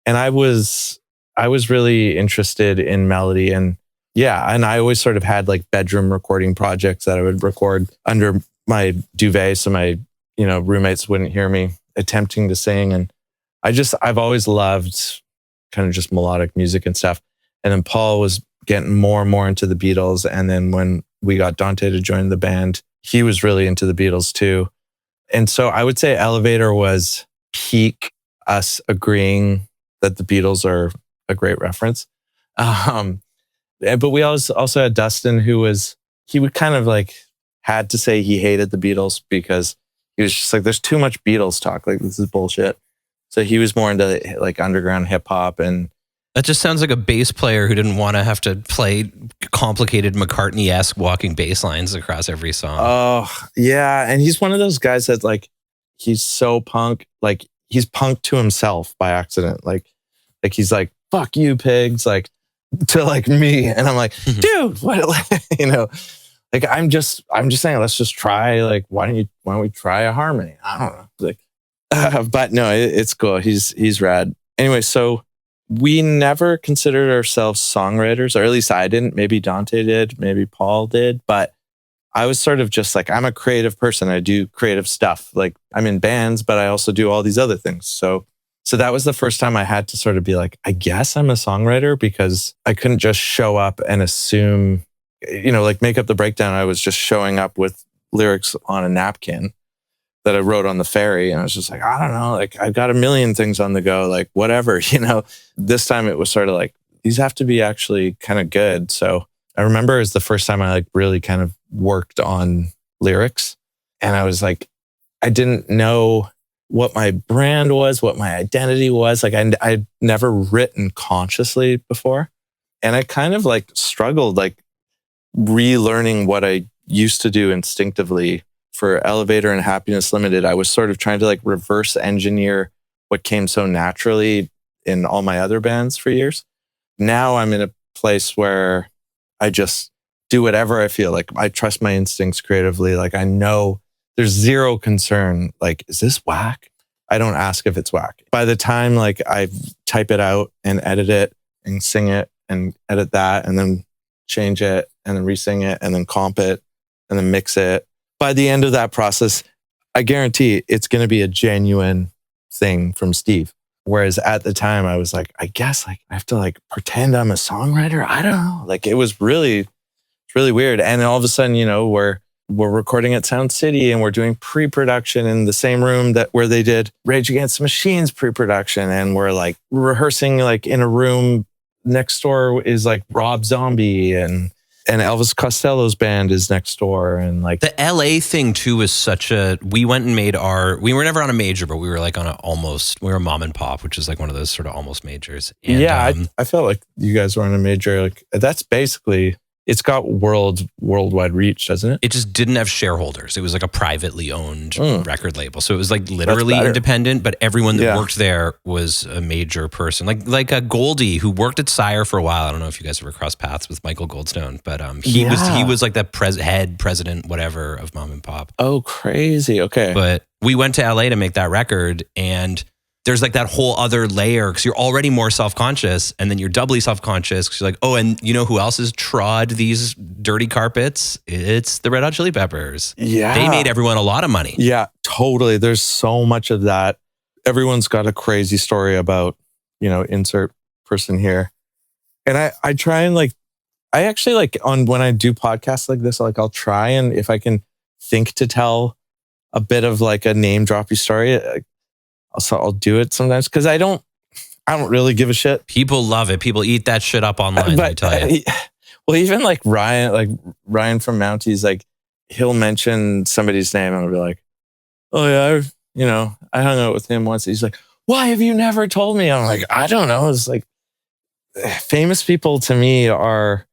I was really interested in melody and I always sort of had like bedroom recording projects that I would record under my duvet so my, you know, roommates wouldn't hear me attempting to sing. And I've always loved kind of just melodic music and stuff. And then Paul was getting more and more into the Beatles. And then when we got Dante to join the band, he was really into the Beatles too. And so I would say Elevator was peak us agreeing that the Beatles are a great reference. But we also had Dustin, he would kind of like had to say he hated the Beatles because he was just like, there's too much Beatles talk. Like, this is bullshit. So he was more into like underground hip hop. And that just sounds like a bass player who didn't want to have to play complicated McCartney-esque walking bass lines across every song. Oh, yeah. And he's one of those guys that like, he's so punk. Like, he's punk to himself by accident. Like he's like, fuck you, pigs. Like, to like me. And I'm like, dude, what, you know, like, I'm just saying, let's just try. Like, why don't we try a harmony? I don't know. Like, but no, it's cool. He's rad. Anyway, so we never considered ourselves songwriters, or at least I didn't. Maybe Dante did, maybe Paul did, but I was sort of just like, I'm a creative person. I do creative stuff. Like, I'm in bands, but I also do all these other things. So that was the first time I had to sort of be like, I guess I'm a songwriter, because I couldn't just show up and assume, you know, like Make Up the Breakdown. I was just showing up with lyrics on a napkin that I wrote on the ferry. And I was just like, I don't know, like, I've got a million things on the go, like whatever, you know. This time it was sort of like, these have to be actually kind of good. So I remember it was the first time I like really kind of worked on lyrics. And I was like, I didn't know what my brand was, what my identity was. Like, I'd never written consciously before. And I kind of like struggled, like relearning what I used to do instinctively. For Elevator and Happiness Limited, I was sort of trying to like reverse engineer what came so naturally in all my other bands for years. Now I'm in a place where I just do whatever I feel like. I trust my instincts creatively. Like, I know there's zero concern. Like, is this whack? I don't ask if it's whack. By the time like I type it out and edit it and sing it and edit that and then change it and then re-sing it and then comp it and then mix it, by the end of that process, I guarantee it's going to be a genuine thing from Steve. Whereas at the time I was like, I guess like I have to like pretend I'm a songwriter. I don't know. Like, it was really weird. And all of a sudden, you know, we're recording at Sound City and we're doing pre-production in the same room where they did Rage Against the Machine's pre-production. And we're like rehearsing like in a room next door is like Rob Zombie and Elvis Costello's band is next door. And like the LA thing too was we went and made we were never on a major, but we were like we were mom and pop, which is like one of those sort of almost majors. And, yeah. I felt like you guys were on a major. Like, that's basically, it's got worldwide reach, doesn't it? It just didn't have shareholders. It was like a privately owned record label. So it was like literally independent, but everyone that worked there was a major person. Like a Goldie who worked at Sire for a while. I don't know if you guys ever crossed paths with Michael Goldstone, but he was like the head president, whatever, of Mom and Pop. Oh, crazy. Okay. But we went to LA to make that record, and there's like that whole other layer because you're already more self-conscious, and then you're doubly self-conscious because you're like, oh, and you know who else has trod these dirty carpets? It's the Red Hot Chili Peppers. Yeah. They made everyone a lot of money. Yeah, totally. There's so much of that. Everyone's got a crazy story about, you know, insert person here. And I try and like, I actually like when I do podcasts like this, like I'll try and if I can think to tell a bit of like a name droppy story, I'll do it sometimes because I don't really give a shit. People love it. People eat that shit up online. I tell you. Well, even like Ryan from Mounties, like he'll mention somebody's name and I'll be like, oh yeah, I hung out with him once. He's like, why have you never told me? I'm like, I don't know. It's like famous people to me are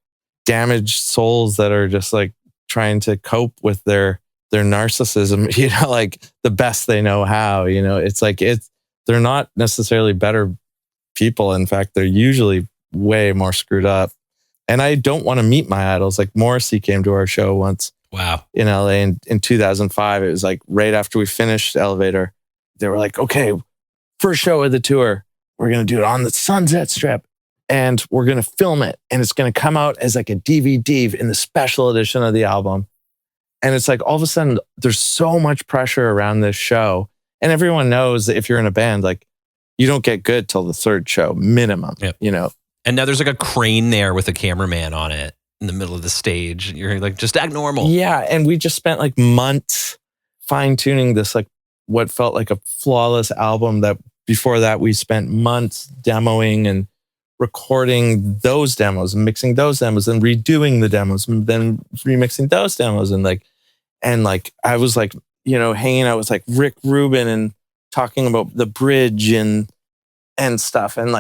damaged souls that are just like trying to cope with their narcissism, like the best they know how, it's like they're not necessarily better people. In fact, they're usually way more screwed up. And I don't want to meet my idols. Like Morrissey came to our show once. Wow. In LA in 2005. It was like right after we finished Elevator. They were like, okay, first show of the tour, we're going to do it on the Sunset Strip and we're going to film it. And it's going to come out as like a DVD in the special edition of the album. And it's like all of a sudden there's so much pressure around this show. And everyone knows that if you're in a band, like you don't get good till the third show minimum, yep. And now there's like a crane there with a cameraman on it in the middle of the stage. You're like, just act normal. Yeah. And we just spent like months fine tuning this, like what felt like a flawless album that before that we spent months demoing and recording those demos and mixing those demos and redoing the demos and then remixing those demos. And I was like, hanging out with like Rick Rubin and talking about the bridge and stuff. And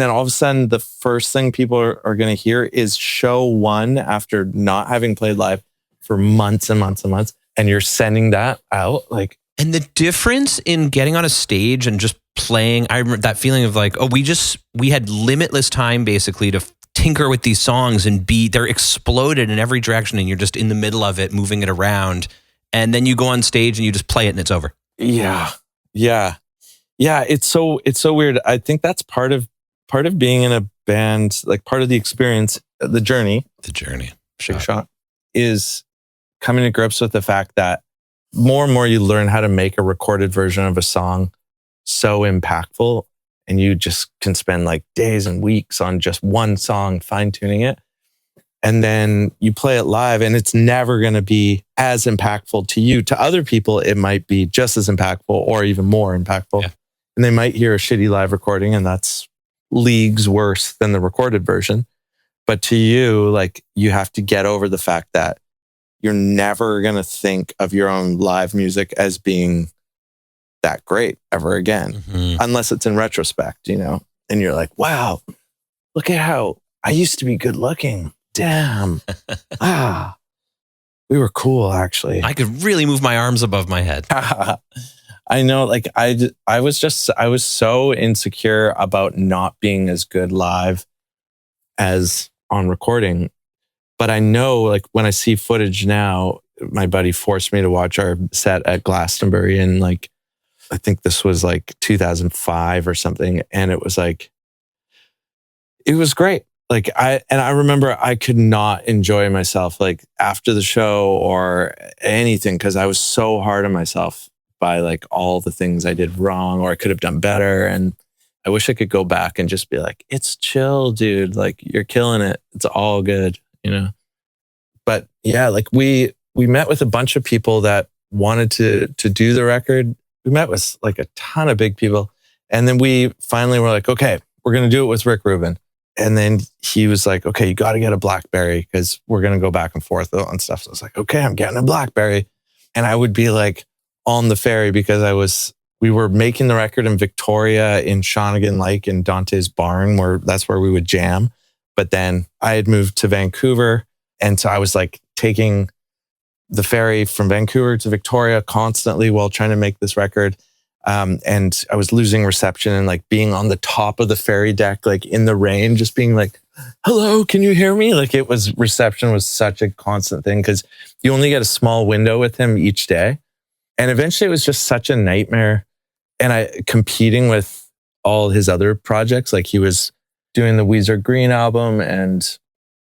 then all of a sudden, the first thing people are going to hear is show one after not having played live for months and months and months. And you're sending that out. And the difference in getting on a stage and just playing, I remember that feeling of like, we had limitless time basically to tinker with these songs and they're exploded in every direction. And you're just in the middle of it, moving it around. And then you go on stage and you just play it and it's over. Yeah. It's so weird. I think that's part of being in a band, like part of the experience, the journey. Big shot is coming to grips with the fact that more and more you learn how to make a recorded version of a song so impactful, and you just can spend like days and weeks on just one song, fine tuning it. And then you play it live and it's never going to be as impactful to you. To other people, it might be just as impactful or even more impactful. Yeah. And they might hear a shitty live recording and that's leagues worse than the recorded version. But to you, like, you have to get over the fact that you're never going to think of your own live music as being that great ever again, unless it's in retrospect, and you're like, wow, look at how I used to be good looking. Damn. We were cool, actually. I could really move my arms above my head. I know, like, I was so insecure about not being as good live as on recording. But I know, like, when I see footage now, my buddy forced me to watch our set at Glastonbury in, like, I think this was like 2005 or something. And it was like, it was great. Like, I remember I could not enjoy myself, like, after the show or anything, because I was so hard on myself by like all the things I did wrong or I could have done better. And I wish I could go back and just be like, it's chill, dude. Like, you're killing it. It's all good, But yeah, like we met with a bunch of people that wanted to do the record. We met with like a ton of big people. And then we finally were like, okay, we're going to do it with Rick Rubin. And then he was like, okay, you got to get a BlackBerry because we're going to go back and forth on stuff. So I was like, okay, I'm getting a BlackBerry. And I would be like on the ferry because we were making the record in Victoria in Shawnigan Lake in Dante's Barn, that's where we would jam. But then I had moved to Vancouver. And so I was like taking the ferry from Vancouver to Victoria constantly while trying to make this record. And I was losing reception and like being on the top of the ferry deck, like in the rain, just being like, hello, can you hear me? Like, reception was such a constant thing because you only get a small window with him each day. And eventually it was just such a nightmare. And competing with all his other projects, like he was doing the Weezer Green album and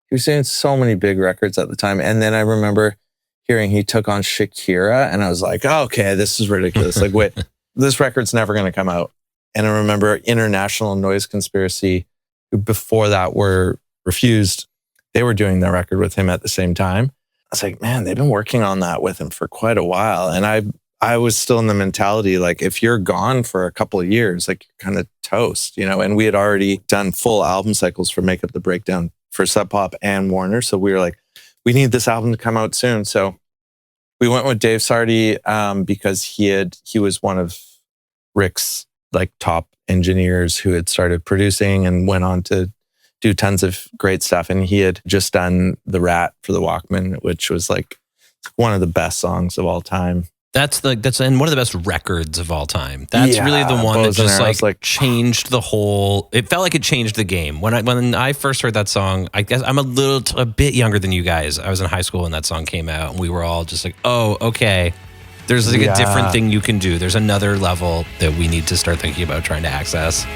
he was doing so many big records at the time. And then I remember hearing he took on Shakira and I was like, oh, okay, this is ridiculous. Like, wait, this record's never going to come out. And I remember International Noise Conspiracy, who before that were Refused, they were doing the record with him at the same time. I was like, man, they've been working on that with him for quite a while. And I was still in the mentality, like, if you're gone for a couple of years, like, you're kind of toast, And we had already done full album cycles for Make Up the Breakdown for Sub Pop and Warner. So we were like, we need this album to come out soon. So we went with Dave Sardy because he was one of Rick's like top engineers who had started producing and went on to do tons of great stuff. And he had just done The Rat for the Walkman, which was like one of the best songs of all time. That's and one of the best records of all time. That's really the one that just like changed the whole. It felt like it changed the game. When I first heard that song, I guess I'm a bit younger than you guys. I was in high school when that song came out, and we were all just like, oh, okay. There's like a different thing you can do. There's another level that we need to start thinking about trying to access.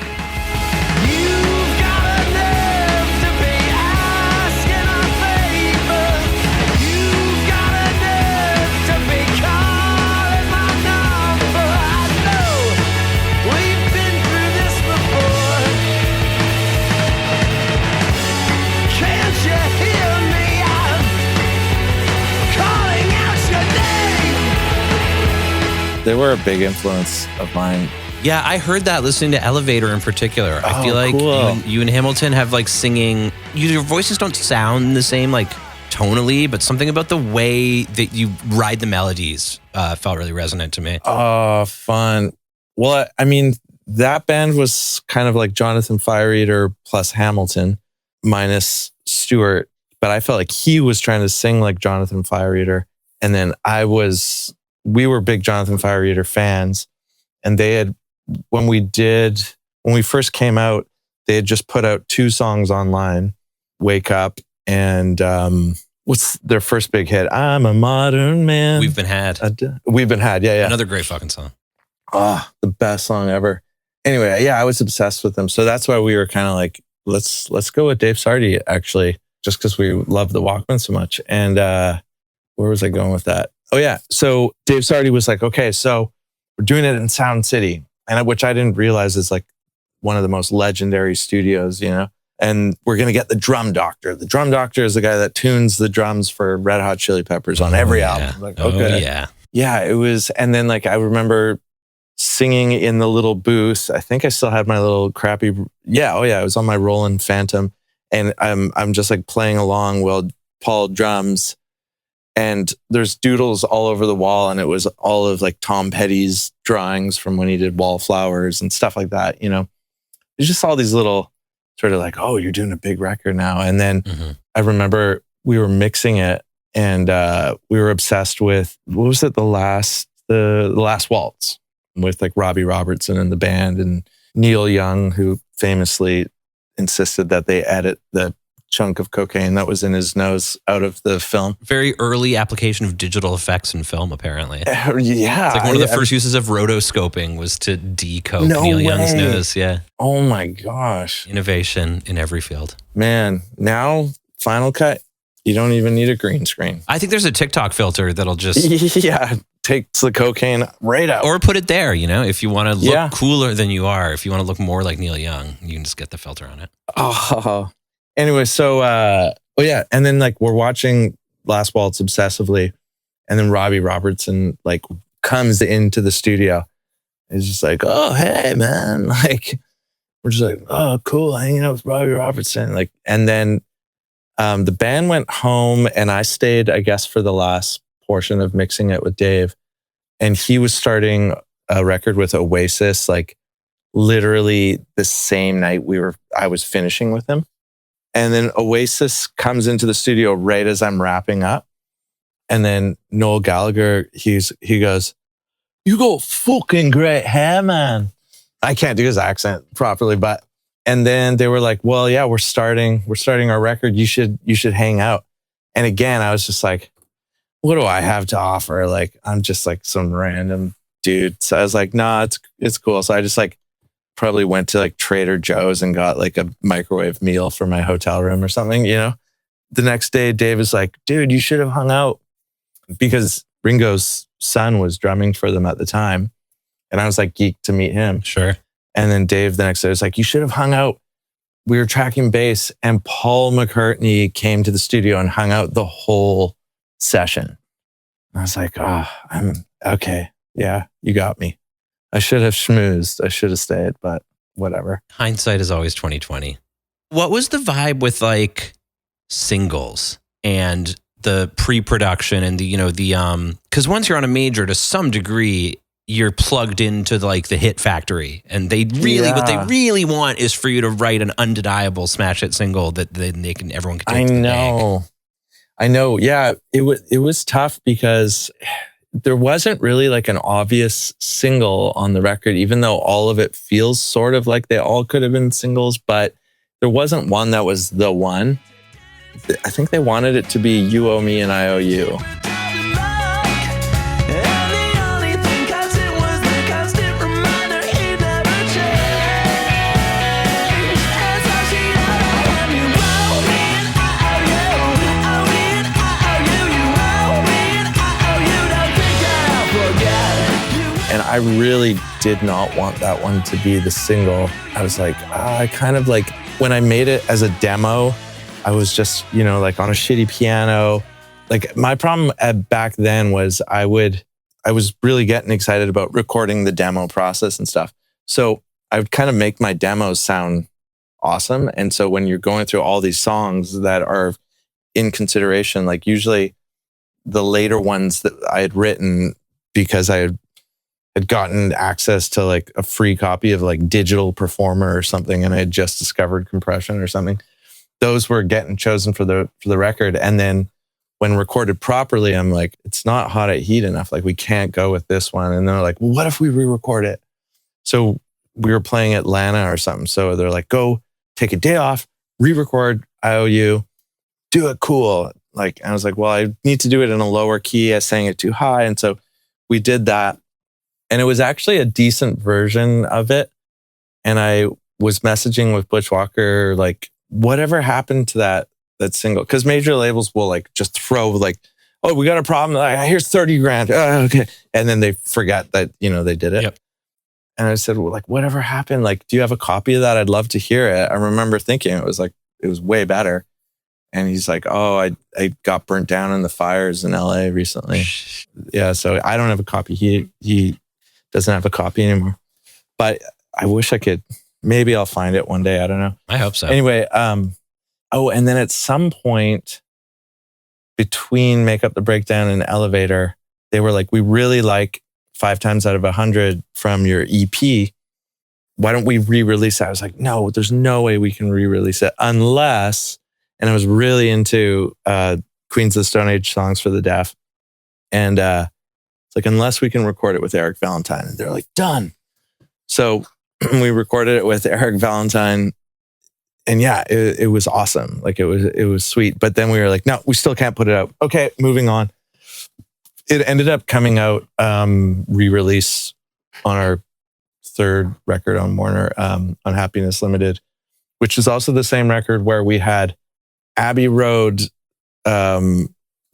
They were a big influence of mine. Yeah, I heard that listening to Elevator in particular. I feel like cool. you and Hamilton have like singing, your voices don't sound the same like tonally, but something about the way that you ride the melodies felt really resonant to me. Oh, fun. Well, I mean, that band was kind of like Jonathan Fire Eater plus Hamilton minus Stewart, but I felt like he was trying to sing like Jonathan Fire Eater. And then we were big Jonathan Fire Eater fans. And they had, when we first came out, they had just put out 2 songs online, Wake Up and what's their first big hit? I'm a Modern Man. We've Been Had. We've Been Had, yeah. Another great fucking song. Oh, the best song ever. Anyway, yeah, I was obsessed with them. So that's why we were kind of like, let's go with Dave Sardy, actually, just because we love the Walkman so much. And where was I going with that? Oh, yeah. So Dave Sardy was like, okay, so we're doing it in Sound City, and which I didn't realize is like one of the most legendary studios, you know? And we're going to get the drum doctor. The drum doctor is the guy that tunes the drums for Red Hot Chili Peppers on every album. Like, okay. Yeah. Yeah, it was. And then like, I remember singing in the little booth. I think I still had my little crappy. Yeah. Oh yeah. I was on my Roland Phantom, and I'm just like playing along while Paul drums, and there's doodles all over the wall. And it was all of like Tom Petty's drawings from when he did Wallflowers and stuff like that. You know, it's just all these little sort of like, oh, you're doing a big record now. And then I remember we were mixing it, and we were obsessed with, what was it? The last waltz with like Robbie Robertson and the band, and Neil Young, who famously insisted that they edit the chunk of cocaine that was in his nose out of the film. Very early application of digital effects in film, apparently. Yeah. It's like one of the first uses of rotoscoping was to decoke Neil Young's nose. Yeah. Oh my gosh. Innovation in every field. Man, now Final Cut, you don't even need a green screen. I think there's a TikTok filter that'll just... yeah, takes the cocaine right out. Or put it there, you know, if you want to look cooler than you are, if you want to look more like Neil Young, you can just get the filter on it. Oh, anyway, so, and then like we're watching Last Waltz obsessively, and then Robbie Robertson like comes into the studio. It's just like, oh, hey, man. Like, we're just like, oh, cool, hanging out with Robbie Robertson. Like, and then the band went home, and I stayed, I guess, for the last portion of mixing it with Dave. And he was starting a record with Oasis, like literally the same night I was finishing with him. And then Oasis comes into the studio right as I'm wrapping up. And then Noel Gallagher, he goes, "You got fucking great hair, man." I can't do his accent properly, and then they were like, "Well, yeah, we're starting our record. You should hang out." And again, I was just like, what do I have to offer? Like, I'm just like some random dude. So I was like, nah, it's cool. So I just like probably went to like Trader Joe's and got like a microwave meal for my hotel room or something, you know? The next day, Dave was like, dude, you should have hung out, because Ringo's son was drumming for them at the time. And I was like geeked to meet him. Sure. And then Dave the next day was like, you should have hung out. We were tracking bass, and Paul McCartney came to the studio and hung out the whole session. I was like, oh, I'm okay. Yeah, you got me. I should have schmoozed. I should have stayed, but whatever. Hindsight is always 20/20. What was the vibe with like singles and the pre-production and because once you're on a major, to some degree, you're plugged into like the hit factory, and what they really want is for you to write an undeniable smash hit single that everyone can take to the bank. I know. Yeah, it was tough because there wasn't really like an obvious single on the record, even though all of it feels sort of like they all could have been singles, but there wasn't one that was the one. I think they wanted it to be You Owe Me and I Owe You. And I really did not want that one to be the single. I was like, I kind of like, when I made it as a demo, I was just, like on a shitty piano. Like my problem back then was I was really getting excited about recording the demo process and stuff. So I would kind of make my demos sound awesome. And so when you're going through all these songs that are in consideration, like usually the later ones that I had written, because I had gotten access to like a free copy of like Digital Performer or something, and I had just discovered compression or something, those were getting chosen for the record. And then when recorded properly, I'm like, it's not Hot at Heat enough. Like, we can't go with this one. And they're like, well, what if we re-record it? So we were playing Atlanta or something. So they're like, go take a day off, re-record IOU, do it cool. Like, I was like, well, I need to do it in a lower key. I sang it too high. And so we did that. And it was actually a decent version of it. And I was messaging with Butch Walker, like, whatever happened to that single? Because major labels will like just throw like, oh, we got a problem. Like, here's 30 grand. Oh, okay. And then they forget that, they did it. Yep. And I said, well, like, whatever happened? Like, do you have a copy of that? I'd love to hear it. I remember thinking it was way better. And he's like, oh, I got burnt down in the fires in LA recently. Yeah. So I don't have a copy. He doesn't have a copy anymore, but I wish I could. Maybe I'll find it one day. I don't know. I hope so. Anyway. And then at some point between Make Up the Breakdown and Elevator, they were like, we really like 5 Times Out of 100 from your EP. Why don't we re-release it? I was like, no, there's no way we can re-release it unless, and I was really into Queens of the Stone Age songs for the deaf. And it's like, unless we can record it with Eric Valentine. And they're like, done. So we recorded it with Eric Valentine. And yeah, it was awesome. Like, it was sweet. But then we were like, no, we still can't put it out. Okay, moving on. It ended up coming out re-release on our 3rd record on Warner, on Happiness Limited, which is also the same record where we had Abbey Road, the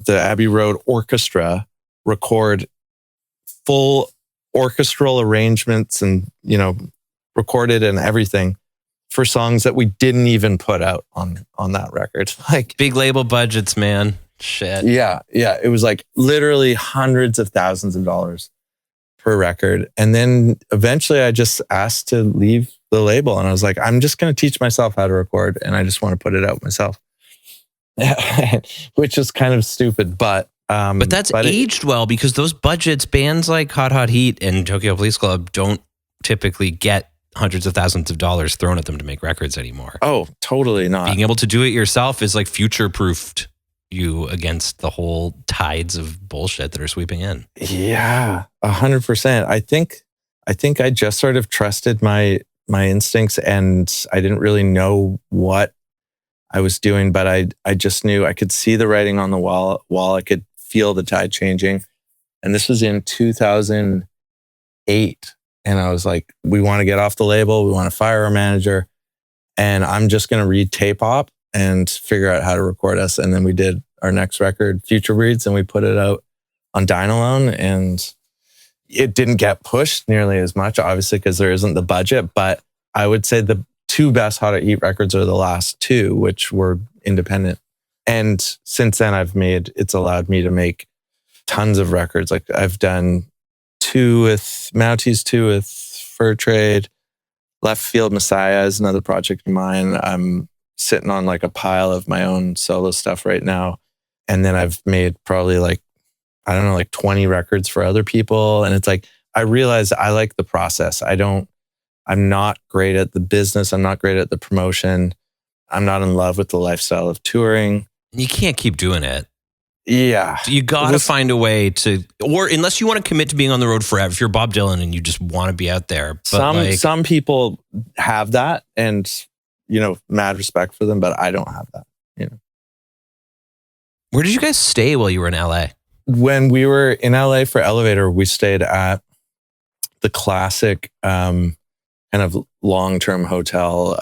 Abbey Road Orchestra record full orchestral arrangements and, recorded and everything for songs that we didn't even put out on that record. Like, big label budgets, man. Shit. Yeah. It was like literally hundreds of thousands of dollars per record. And then eventually I just asked to leave the label, and I was like, I'm just going to teach myself how to record, and I just want to put it out myself. Which is kind of stupid, but that's aged well, because those budgets, bands like Hot Heat and Tokyo Police Club don't typically get hundreds of thousands of dollars thrown at them to make records anymore. Oh, totally not. Being able to do it yourself is like future-proofed you against the whole tides of bullshit that are sweeping in. Yeah, 100%. I think I just sort of trusted my instincts, and I didn't really know what I was doing, but I just knew I could see the writing on the wall. I could feel the tide changing. And this was in 2008. And I was like, we want to get off the label. We want to fire our manager. And I'm just going to read tape op and figure out how to record us. And then we did our next record, Future Breeds, and we put it out on Dynalone. And it didn't get pushed nearly as much, obviously, because there isn't the budget. But I would say the 2 best How to Eat records are the last 2, which were independent. And since then, it's allowed me to make tons of records. Like, I've done 2 with Mounties, 2 with Fur Trade. Left Field Messiah is another project of mine. I'm sitting on like a pile of my own solo stuff right now. And then I've made probably like 20 records for other people. And it's like, I realize I like the process. I'm not great at the business. I'm not great at the promotion. I'm not in love with the lifestyle of touring. You can't keep doing it. Yeah. You got to find a way to, or unless you want to commit to being on the road forever, if you're Bob Dylan and you just want to be out there. But some people have that, and, mad respect for them, but I don't have that, Where did you guys stay while you were in LA? When we were in LA for Elevator, we stayed at the classic kind of long-term hotel.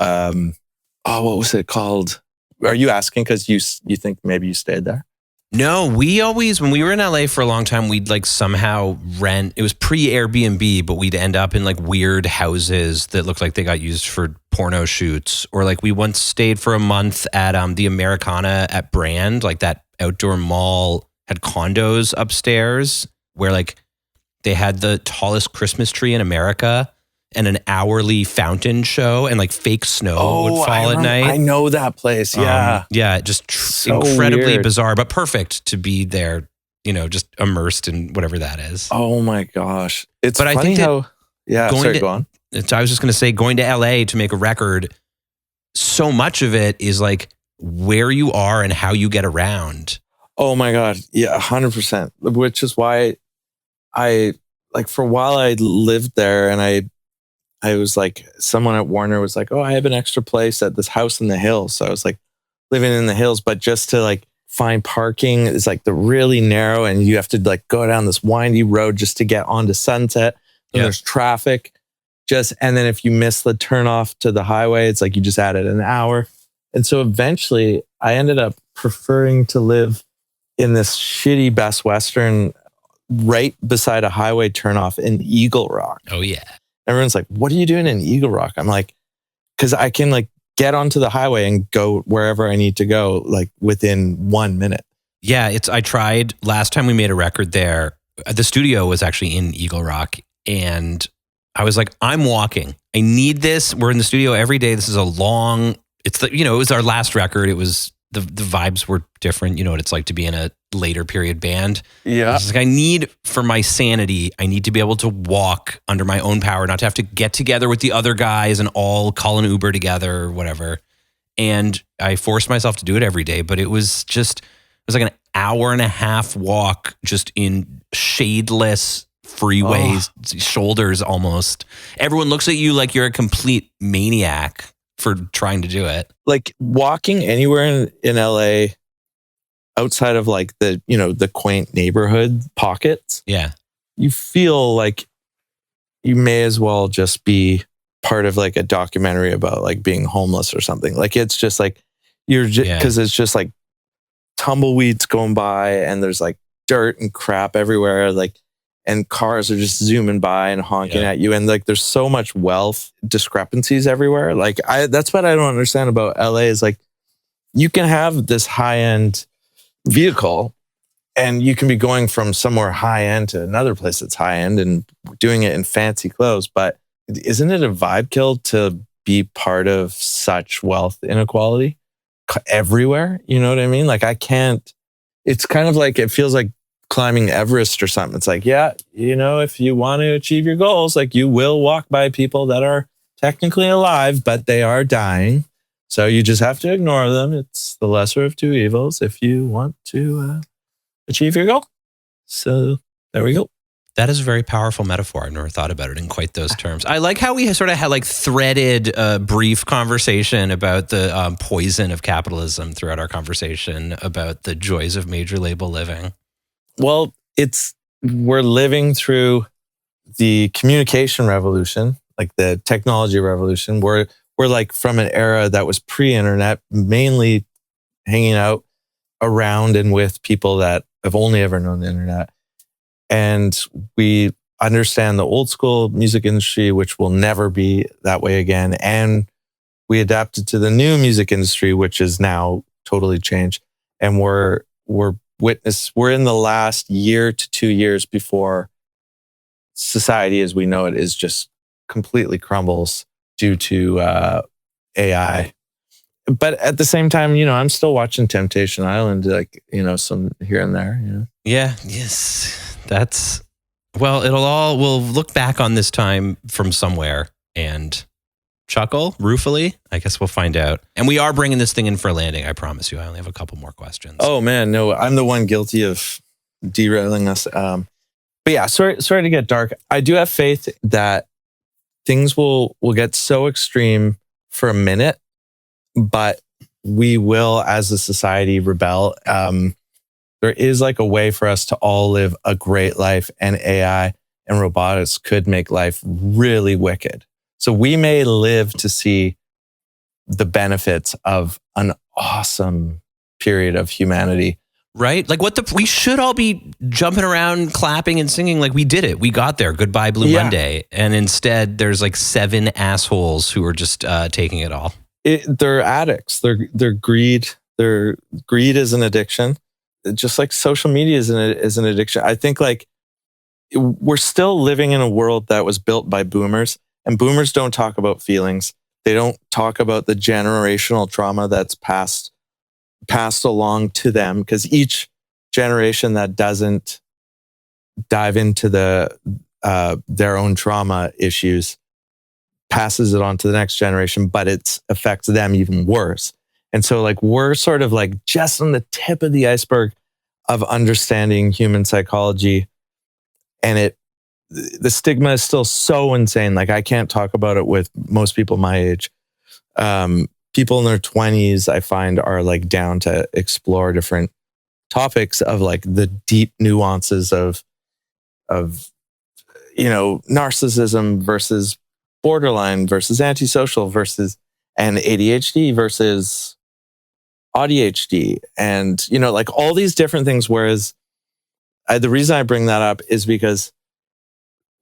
What was it called? Are you asking because you think maybe you stayed there? No, when we were in LA for a long time, we'd like somehow rent. It was pre-Airbnb, but we'd end up in like weird houses that looked like they got used for porno shoots. Or like we once stayed for a month at the Americana at Brand, like that outdoor mall had condos upstairs where like they had the tallest Christmas tree in America. and an hourly fountain show, and like fake snow would fall at night. I know that place. Yeah. Just So incredibly weird. bizarre, but perfect to be there, just immersed in whatever that is. Oh my gosh. It's But I funny think that how, go on. I was just going to say, going to LA to make a record, so much of it is like where you are and how you get around. Oh my God. Yeah, 100%. Which is why I, like, for a while I lived there, and I was like, someone at Warner was like, oh, I have an extra place at this house in the hills. So I was like living in the hills, but just to like find parking is like the really narrow, and you have to like go down this windy road just to get onto Sunset. And there's traffic. And then if you miss the turnoff to the highway, it's like you just added an hour. And so eventually I ended up preferring to live in this shitty Best Western right beside a highway turnoff in Eagle Rock. Oh yeah. Everyone's like, what are you doing in Eagle Rock? I'm like, because I can like get onto the highway and go wherever I need to go, like within 1 minute. Yeah, I tried last time we made a record there. The studio was actually in Eagle Rock, and I was like, I'm walking. I need this. We're in the studio every day. This is a long, it was our last record. It was, the vibes were different. You know what it's like to be in a later period band. Yeah. It's like, for my sanity, I need to be able to walk under my own power, not to have to get together with the other guys and all call an Uber together or whatever. And I forced myself to do it every day, but it was like an hour and a half walk just in shadeless freeways, shoulders almost. Everyone looks at you like you're a complete maniac for trying to do it. Like walking anywhere in LA outside of like the quaint neighborhood pockets. Yeah. You feel like you may as well just be part of like a documentary about like being homeless or something. Like it's just like because it's just like tumbleweeds going by, and there's like dirt and crap everywhere. Like, and cars are just zooming by and honking at you. And like, there's so much wealth discrepancies everywhere. Like that's what I don't understand about LA is like, you can have this high end vehicle and you can be going from somewhere high end to another place that's high end and doing it in fancy clothes. But isn't it a vibe kill to be part of such wealth inequality everywhere? You know what I mean? Like it's kind of like, it feels like climbing Everest or something. It's like, if you want to achieve your goals, like you will walk by people that are technically alive, but they are dying. So you just have to ignore them. It's the lesser of two evils if you want to achieve your goal. So there we go. That is a very powerful metaphor. I've never thought about it in quite those terms. I like how we sort of had like threaded a brief conversation about the poison of capitalism throughout our conversation about the joys of major label living. Well, we're living through the communication revolution, like the technology revolution. We're like from an era that was pre-internet, mainly hanging out around and with people that have only ever known the internet. And we understand the old school music industry, which will never be that way again. And we adapted to the new music industry, which is now totally changed. And we're in the last year to 2 years before society as we know it is just completely crumbles due to AI. But at the same time, I'm still watching Temptation Island, like, some here and there, Yeah, yes. We'll look back on this time from somewhere and chuckle ruefully. I guess we'll find out. And we are bringing this thing in for a landing, I promise you. I only have a couple more questions. Oh man, no, I'm the one guilty of derailing us. But yeah, sorry to get dark. I do have faith that things will get so extreme for a minute, but we will, as a society, rebel. There is like a way for us to all live a great life, and AI and robotics could make life really wicked. So we may live to see the benefits of an awesome period of humanity. Right? Like we should all be jumping around, clapping and singing like we did it. We got there. Goodbye, Blue Monday. And instead there's like 7 assholes who are just taking it all. They're addicts. They're greed. Their greed is an addiction. Just like social media is an addiction. I think like we're still living in a world that was built by boomers. And boomers don't talk about feelings. They don't talk about the generational trauma that's passed along to them, because each generation that doesn't dive into their own trauma issues passes it on to the next generation, but it affects them even worse. And so like we're sort of like just on the tip of the iceberg of understanding human psychology. And the stigma is still so insane. Like I can't talk about it with most people my age. People in their 20s, I find, are like down to explore different topics of like the deep nuances of narcissism versus borderline versus antisocial versus and ADHD versus ADHD, and like all these different things. Whereas the reason I bring that up is because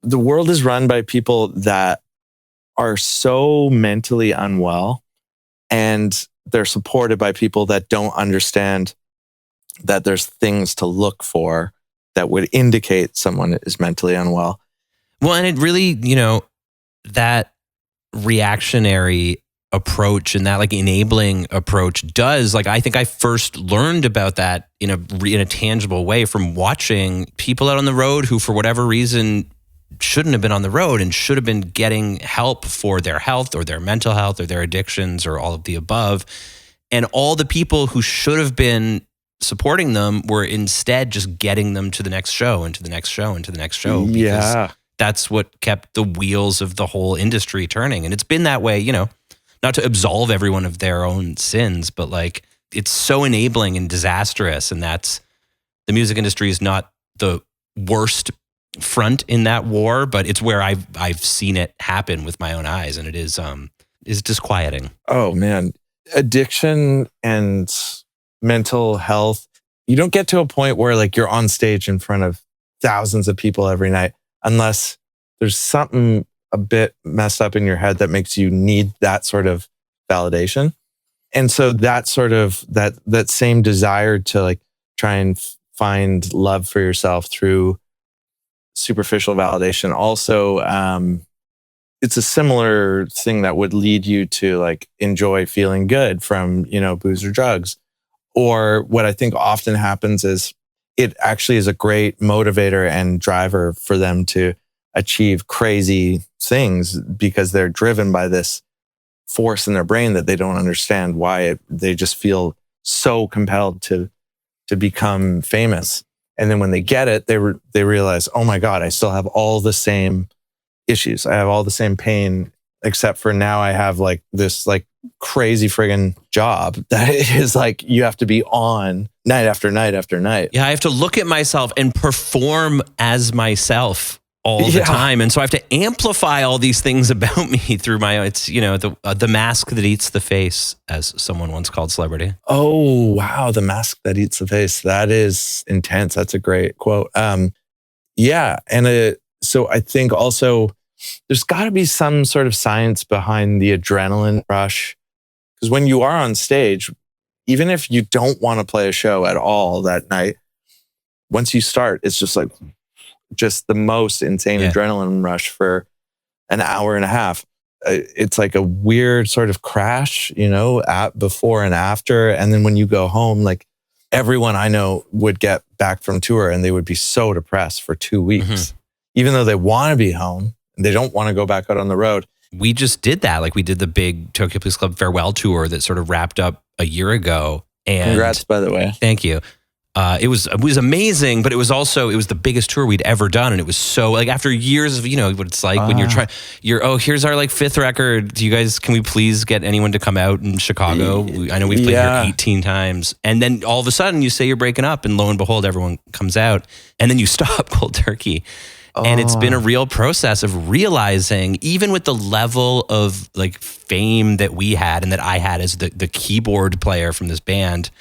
the world is run by people that are so mentally unwell, and they're supported by people that don't understand that there's things to look for that would indicate someone is mentally unwell. Well, and it really, that reactionary approach and that like enabling approach does, like, I think I first learned about that in a tangible way from watching people out on the road who, for whatever reason, shouldn't have been on the road and should have been getting help for their health or their mental health or their addictions or all of the above. And all the people who should have been supporting them were instead just getting them to the next show and to the next show and to the next show. Yeah. That's what kept the wheels of the whole industry turning. And it's been that way, not to absolve everyone of their own sins, but like it's so enabling and disastrous. And that's, the music industry is not the worst front in that war, but it's where I've seen it happen with my own eyes, and it is disquieting. Oh man, addiction and mental health. You don't get to a point where like you're on stage in front of thousands of people every night unless there's something a bit messed up in your head that makes you need that sort of validation. And so that sort of that same desire to like try and find love for yourself through superficial validation also, it's a similar thing that would lead you to like enjoy feeling good from booze or drugs. Or what I think often happens is it actually is a great motivator and driver for them to achieve crazy things because they're driven by this force in their brain that they don't understand why they just feel so compelled to become famous. And then when they get it, they realize, oh my God, I still have all the same issues. I have all the same pain, except for now I have like this like crazy friggin' job that is like you have to be on night after night after night. Yeah, I have to look at myself and perform as myself all the time. And so I have to amplify all these things about me through my own, it's, the mask that eats the face, as someone once called celebrity. Oh, wow. The mask that eats the face. That is intense. That's a great quote. Yeah. And so I think also there's got to be some sort of science behind the adrenaline rush. Because when you are on stage, even if you don't want to play a show at all that night, once you start, it's just like, just the most insane adrenaline rush for an hour and a half. It's like a weird sort of crash, at before and after. And then when you go home, like everyone I know would get back from tour and they would be so depressed for 2 weeks, even though they want to be home and they don't want to go back out on the road. We just did that. Like we did the big Tokyo Police Club farewell tour that sort of wrapped up a year ago. And congrats, by the way. Thank you. It was amazing, but it was the biggest tour we'd ever done. And it was so like after years of, what it's like when here's our like fifth record. Can we please get anyone to come out in Chicago? I know we've played here 18 times. And then all of a sudden you say you're breaking up and lo and behold, everyone comes out and then you stop cold turkey. And it's been a real process of realizing, even with the level of like fame that we had and that I had as the keyboard player from this band,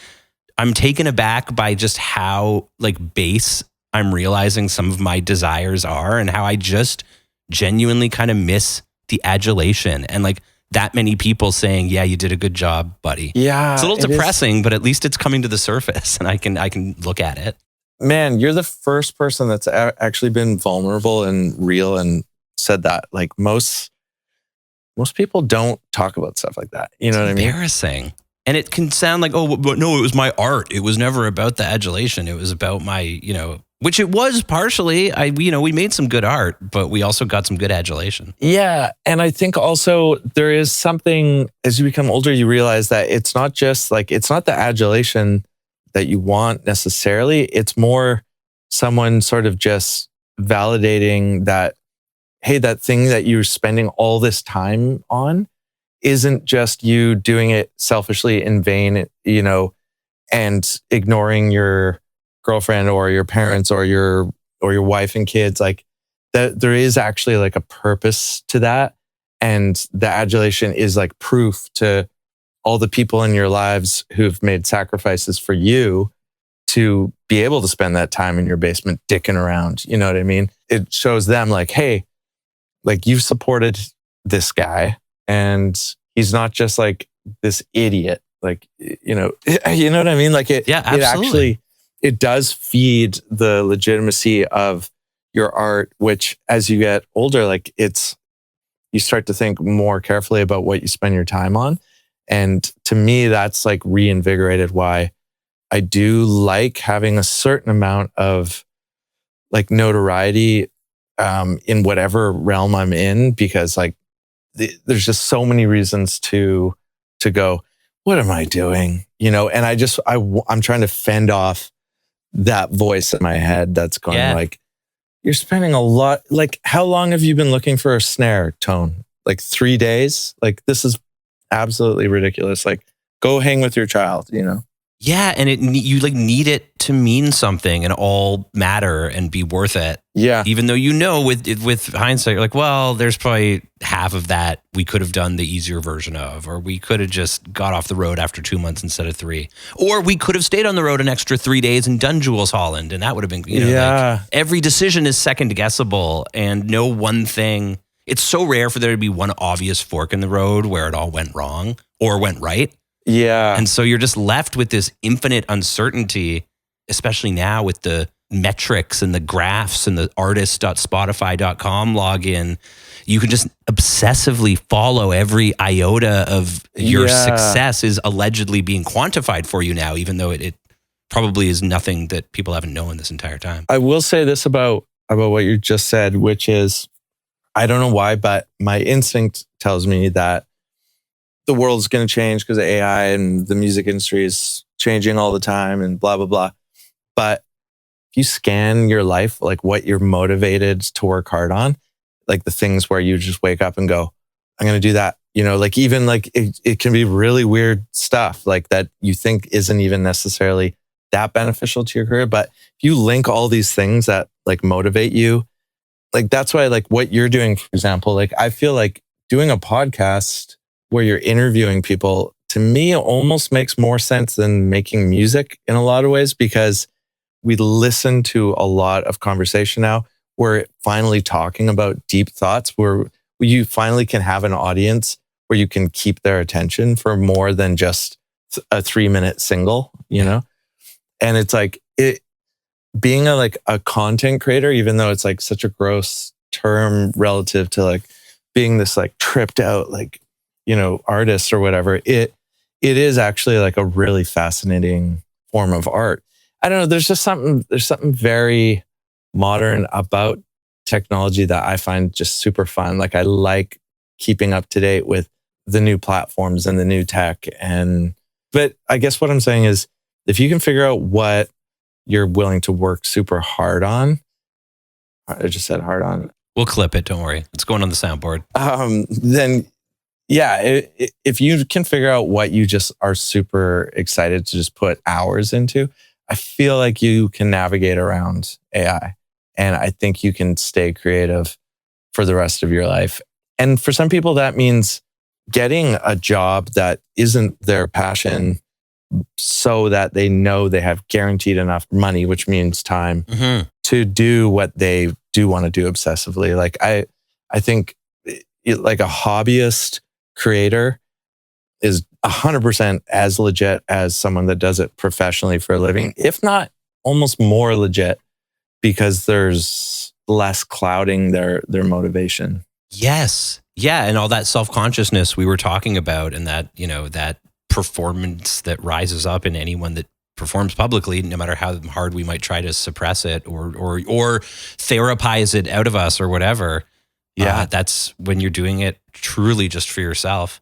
I'm taken aback by just how like base I'm realizing some of my desires are and how I just genuinely kind of miss the adulation and like that many people saying, yeah, you did a good job, buddy. Yeah. It's a little depressing, but at least it's coming to the surface and I can look at it. Man, you're the first person that's actually been vulnerable and real and said that. Like most most people don't talk about stuff like that. You know what I mean? Embarrassing. And it can sound like, oh, but no, it was my art. It was never about the adulation. It was about my, which it was partially. We made some good art, but we also got some good adulation. Yeah. And I think also there is something, as you become older, you realize that it's not just like, it's not the adulation that you want necessarily. It's more someone sort of just validating that, hey, that thing that you're spending all this time on isn't just you doing it selfishly in vain, and ignoring your girlfriend or your parents or your wife and kids. Like that, there is actually like a purpose to that, and the adulation is like proof to all the people in your lives who've made sacrifices for you to be able to spend that time in your basement dicking around. You know what I mean? It shows them like, hey, like you've supported this guy. And he's not just like this idiot, like, you know what I mean? Like it actually, it does feed the legitimacy of your art, which as you get older, like you start to think more carefully about what you spend your time on. And to me, that's like reinvigorated why I do like having a certain amount of like notoriety in whatever realm I'm in, because like, there's just so many reasons to go, what am I doing? And I'm trying to fend off that voice in my head that's going like, you're spending a lot. Like, how long have you been looking for a snare tone? Like 3 days? Like, this is absolutely ridiculous. Like, go hang with your child, Yeah, and you like need it to mean something and all matter and be worth it. Yeah. Even though with hindsight, you're like, well, there's probably half of that we could have done the easier version of, or we could have just got off the road after 2 months instead of 3, or we could have stayed on the road an extra 3 days and done Jules Holland, and that would have been like, every decision is second guessable, and no one thing. It's so rare for there to be one obvious fork in the road where it all went wrong or went right. Yeah. And so you're just left with this infinite uncertainty, especially now with the metrics and the graphs and the artist.spotify.com login. You can just obsessively follow every iota of your success is allegedly being quantified for you now, even though it probably is nothing that people haven't known this entire time. I will say this about what you just said, which is, I don't know why, but my instinct tells me that the world's going to change because of AI and the music industry is changing all the time and blah, blah, blah. But if you scan your life, like what you're motivated to work hard on, like the things where you just wake up and go, I'm going to do that. Like even like it can be really weird stuff like that you think isn't even necessarily that beneficial to your career. But if you link all these things that like motivate you, like that's why like what you're doing, for example, like I feel like doing a podcast where you're interviewing people, to me, almost makes more sense than making music in a lot of ways, because we listen to a lot of conversation now. We're finally talking about deep thoughts where you finally can have an audience where you can keep their attention for more than just a 3-minute single, And it's like being a content creator, even though it's like such a gross term relative to like being this like tripped out, like, artist or whatever, it is actually like a really fascinating form of art. I don't know. There's something very modern about technology that I find just super fun. Like I like keeping up to date with the new platforms and the new tech. But I guess what I'm saying is, if you can figure out what you're willing to work super hard on, I just said hard on. We'll clip it. Don't worry. It's going on the soundboard. Then yeah, if you can figure out what you just are super excited to just put hours into, I feel like you can navigate around AI. And I think you can stay creative for the rest of your life. And for some people, that means getting a job that isn't their passion so that they know they have guaranteed enough money, which means time, to do what they do want to do obsessively. Like I think like a hobbyist creator is 100% as legit as someone that does it professionally for a living, if not almost more legit, because there's less clouding their motivation. Yes. Yeah. And all that self-consciousness we were talking about, and that, that performance that rises up in anyone that performs publicly, no matter how hard we might try to suppress it or therapize it out of us or whatever. Yeah. That's when you're doing it truly just for yourself.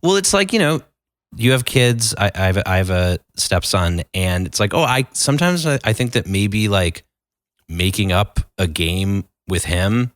Well, it's like, you have kids. I have a stepson, and it's like, sometimes I think that maybe like making up a game with him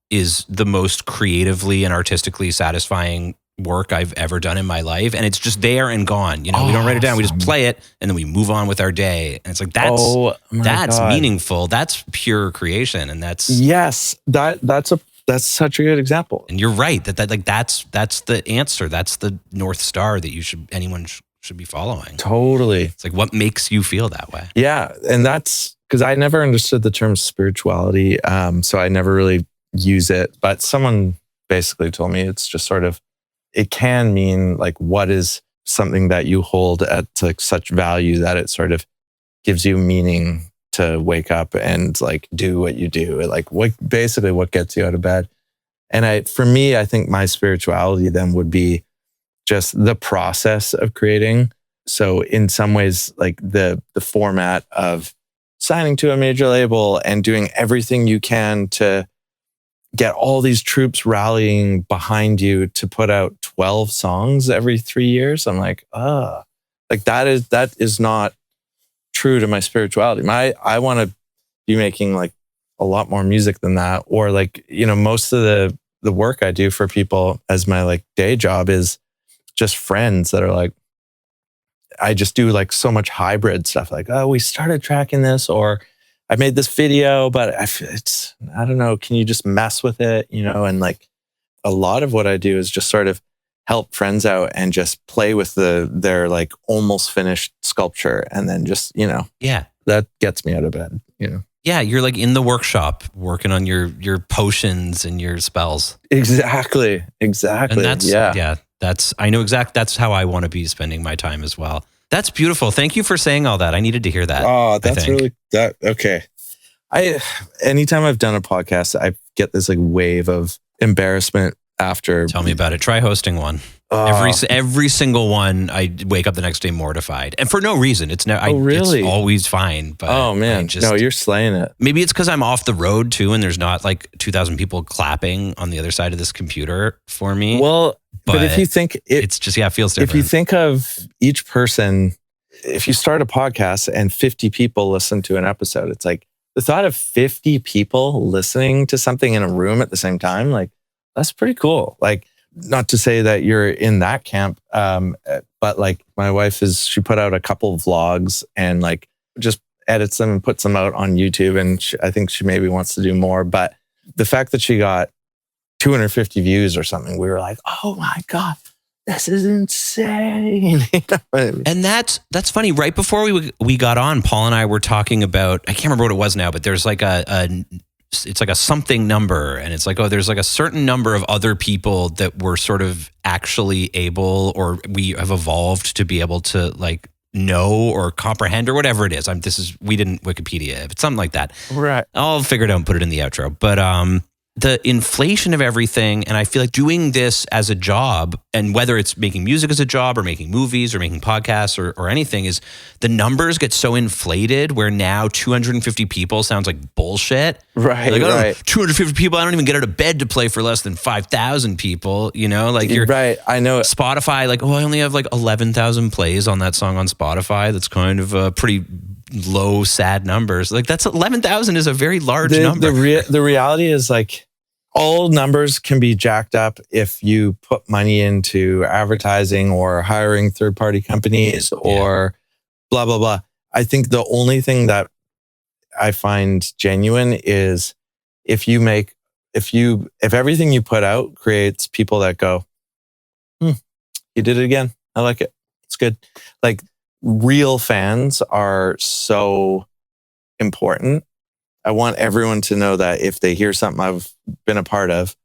is the most creatively and artistically satisfying work I've ever done in my life. And it's just there and gone. We don't write it down. We just play it and then we move on with our day. And it's like, that's meaningful. That's pure creation. And that's, yes, that's such a good example. And you're right that's the answer. That's the North Star that anyone should be following. Totally. It's like, what makes you feel that way? Yeah. And that's because I never understood the term spirituality. So I never really use it, but someone basically told me it's just sort of, it can mean like, what is something that you hold at like such value that it sort of gives you meaning to wake up and like do what you do, like what gets you out of bed. And for me, I think my spirituality then would be just the process of creating. So in some ways, like the format of signing to a major label and doing everything you can to get all these troops rallying behind you to put out 12 songs every 3 years. I'm like, like that is not true to my spirituality. I want to be making like a lot more music than that. Or like, most of the work I do for people as my like day job is just friends that are like, I just do like so much hybrid stuff. Like, we started tracking this, or I made this video, but I don't know, can you just mess with it? And like a lot of what I do is just sort of help friends out and just play with their like almost finished sculpture. And then just, that gets me out of bed, Yeah. You're like in the workshop working on your potions and your spells. Exactly. And I know that's how I want to be spending my time as well. That's beautiful. Thank you for saying all that. I needed to hear that. Oh, that's really okay. Anytime I've done a podcast, I get this like wave of embarrassment after. Tell me about it. Try hosting one. Every single one, I wake up the next day mortified, and for no reason. It's really? It's always fine. But oh man, no, you're slaying it. Maybe it's because I'm off the road too, and there's not like 2,000 people clapping on the other side of this computer for me. Well, but if you think it's just it feels different. If you think of each person, if you start a podcast and 50 people listen to an episode, it's like the thought of 50 people listening to something in a room at the same time, like that's pretty cool. Like, not to say that you're in that camp, but like my wife she put out a couple of vlogs and like just edits them and puts them out on YouTube. And I think she maybe wants to do more. But the fact that she got 250 views or something, we were like, oh my God, this is insane. And that's funny. Right before we got on, Paul and I were talking about, I can't remember what it was now, but there's like it's like a something number, and it's like, there's like a certain number of other people that we're sort of actually able, or we have evolved to be able to like know or comprehend or whatever it is. We didn't Wikipedia it, but something like that. Right. I'll figure it out and put it in the outro. But the inflation of everything, and I feel like doing this as a job, and whether it's making music as a job or making movies or making podcasts or anything, is the numbers get so inflated where now 250 people sounds like bullshit. Right, like, right. 250 people, I don't even get out of bed to play for less than 5,000 people, like you're right. I know Spotify, like, I only have like 11,000 plays on that song on Spotify. That's kind of a pretty low, sad numbers. Like that's 11,000 is a very large number. The reality is like, all numbers can be jacked up if you put money into advertising or hiring third-party companies or blah, blah, blah. I think the only thing that I find genuine is if everything you put out creates people that go, you did it again. I like it. It's good. Like real fans are so important. I want everyone to know that if they hear something I've been a part of,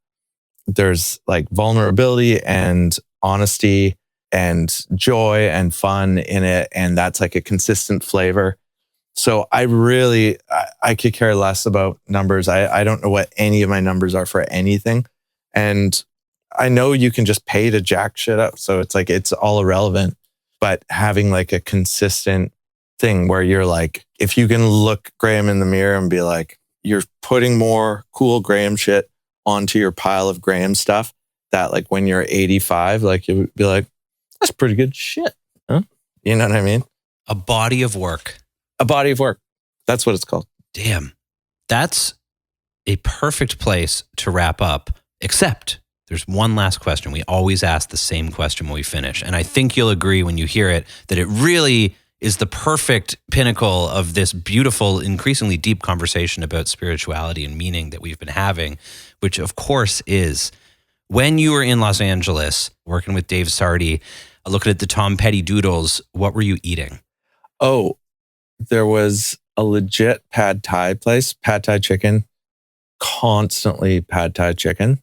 there's like vulnerability and honesty and joy and fun in it. And that's like a consistent flavor. So I could care less about numbers. I don't know what any of my numbers are for anything. And I know you can just pay to jack shit up. So it's like, it's all irrelevant. But having like a consistent thing where you're like, if you can look Graham in the mirror and be like, you're putting more cool Graham shit onto your pile of Graham stuff, that like when you're 85, like you would be like, that's pretty good shit. Huh? You know what I mean? A body of work. A body of work. That's what it's called. Damn. That's a perfect place to wrap up, except there's one last question. We always ask the same question when we finish. And I think you'll agree when you hear it that it really is the perfect pinnacle of this beautiful, increasingly deep conversation about spirituality and meaning that we've been having, which of course is when you were in Los Angeles working with Dave Sardi, looking at the Tom Petty doodles, what were you eating? Oh, there was a legit pad thai place, pad thai chicken, constantly pad thai chicken.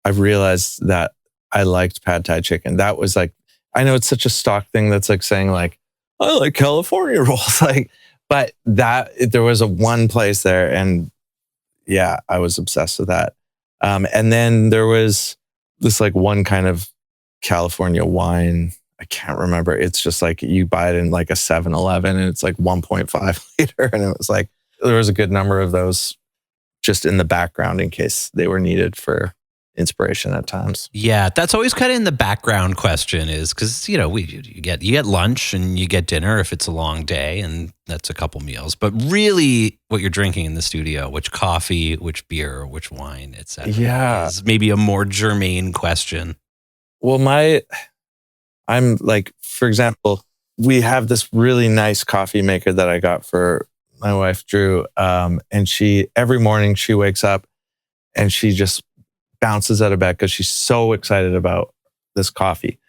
I've realized that I liked pad thai chicken. That was like, I know it's such a stock thing that's like saying like, I like California rolls. Like, but there was a one place there and yeah, I was obsessed with that. And then there was this like one kind of California wine. I can't remember. It's just like you buy it in like a 7-Eleven and it's like 1.5 liter. And it was like, there was a good number of those just in the background in case they were needed for inspiration at times. Yeah, that's always kind of in the background question is because, you know, you get lunch and you get dinner if it's a long day and that's a couple meals. But really what you're drinking in the studio, which coffee, which beer, which wine, etc. Yeah. Is maybe a more germane question. Well, I'm like, for example, we have this really nice coffee maker that I got for my wife, Drew. And every morning she wakes up and she just bounces out of bed because she's so excited about this coffee.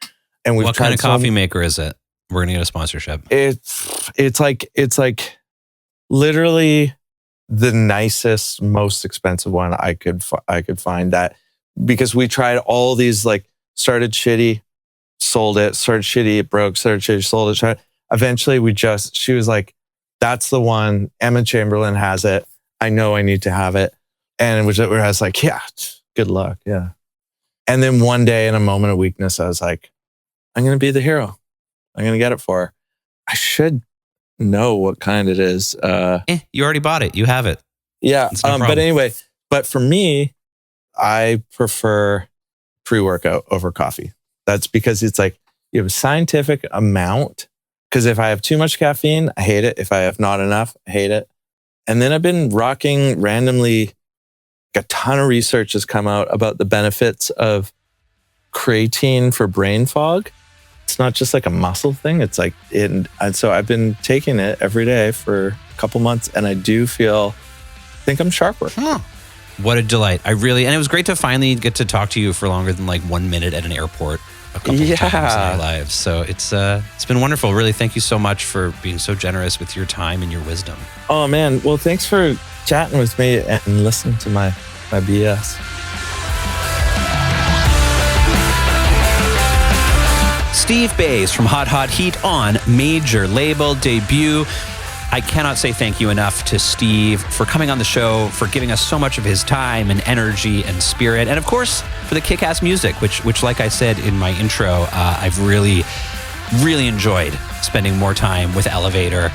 And what kind of coffee maker is it? We're gonna get a sponsorship. It's like literally the nicest, most expensive one I could find. That because we tried all these, like started shitty, sold it, started shitty, it broke, started shitty, sold it. Eventually she was like, that's the one. Emma Chamberlain has it. I know I need to have it. And I was like, yeah, good luck. Yeah. And then one day in a moment of weakness, I was like, I'm going to be the hero. I'm going to get it for her. I should know what kind it is. You already bought it. You have it. Yeah. No but anyway, for me, I prefer pre-workout over coffee. That's because it's like you have a scientific amount. Because if I have too much caffeine, I hate it. If I have not enough, I hate it. And then I've been rocking randomly. A ton of research has come out about the benefits of creatine for brain fog. It's not just like a muscle thing. It's like and so I've been taking it every day for a couple months, and I think I'm sharper. Huh. What a delight! And it was great to finally get to talk to you for longer than like 1 minute at an airport a couple of times in our lives. So it's been wonderful. Really, thank you so much for being so generous with your time and your wisdom. Oh man, well thanks for chatting with me and listening to my BS. Steve Bays from Hot Hot Heat on major label debut. I cannot say thank you enough to Steve for coming on the show, for giving us so much of his time and energy and spirit, and of course for the kick-ass music, which like I said in my intro, I've really, really enjoyed spending more time with Elevator.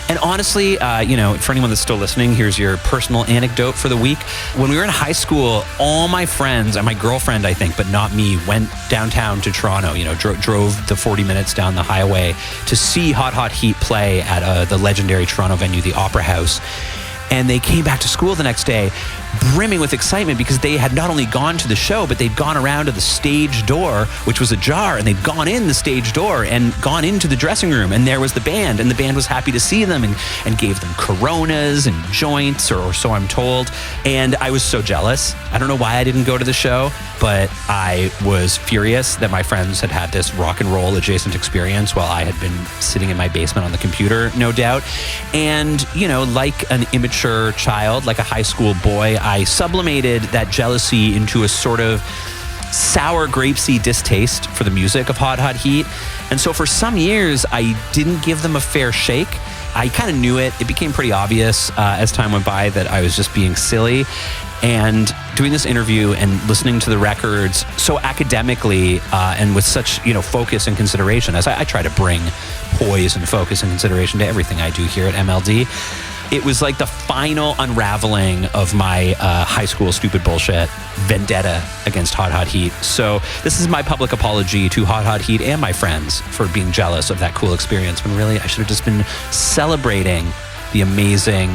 And honestly, for anyone that's still listening, here's your personal anecdote for the week. When we were in high school, all my friends and my girlfriend, I think, but not me, went downtown to Toronto, drove the 40 minutes down the highway to see Hot Hot Heat play at the legendary Toronto venue, the Opera House. And they came back to school the next day brimming with excitement because they had not only gone to the show, but they'd gone around to the stage door, which was ajar, and they'd gone in the stage door and gone into the dressing room, and there was the band, and the band was happy to see them and gave them Coronas and joints, or so I'm told. And I was so jealous. I don't know why I didn't go to the show, but I was furious that my friends had had this rock and roll adjacent experience while I had been sitting in my basement on the computer, no doubt. And, like an immature child, like a high school boy, I sublimated that jealousy into a sort of sour grapesy distaste for the music of Hot Hot Heat. And so for some years, I didn't give them a fair shake. I kind of knew it. It became pretty obvious as time went by that I was just being silly. And doing this interview and listening to the records so academically and with such, focus and consideration, as I try to bring poise and focus and consideration to everything I do here at MLD, it was like the final unraveling of my high school stupid bullshit vendetta against Hot Hot Heat. So this is my public apology to Hot Hot Heat and my friends for being jealous of that cool experience, when really I should have just been celebrating the amazing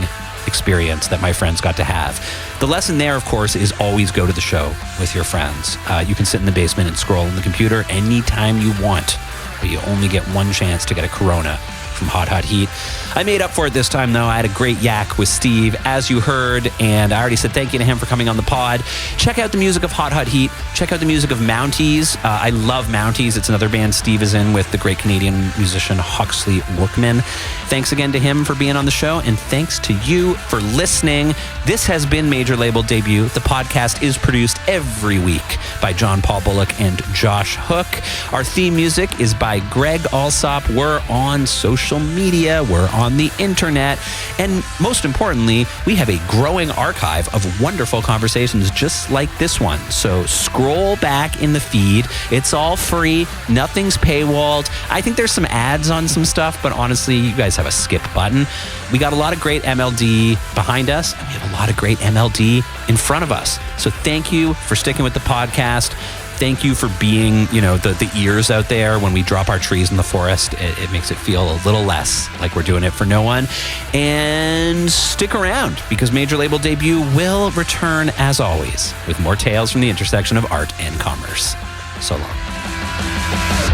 experience that my friends got to have. The lesson there, of course, is always go to the show with your friends. You can sit in the basement and scroll on the computer anytime you want, but you only get one chance to get a Corona from Hot Hot Heat. I made up for it this time, though. I had a great yak with Steve, as you heard, and I already said thank you to him for coming on the pod. Check out the music of Hot Hot Heat. Check out the music of Mounties. I love Mounties. It's another band Steve is in with the great Canadian musician Huxley Workman. Thanks again to him for being on the show, and thanks to you for listening. This has been Major Label Debut. The podcast is produced every week by John Paul Bullock and Josh Hook. Our theme music is by Greg Alsop. We're on social media. We're on the internet. And most importantly, we have a growing archive of wonderful conversations just like this one. So scroll back in the feed. It's all free. Nothing's paywalled. I think there's some ads on some stuff, but honestly, you guys have a skip button. We got a lot of great MLD behind us, and we have a lot of great MLD in front of us. So thank you for sticking with the podcast. Thank you for being, the ears out there when we drop our trees in the forest. It makes it feel a little less like we're doing it for no one. And stick around, because Major Label Debut will return, as always, with more tales from the intersection of art and commerce. So long.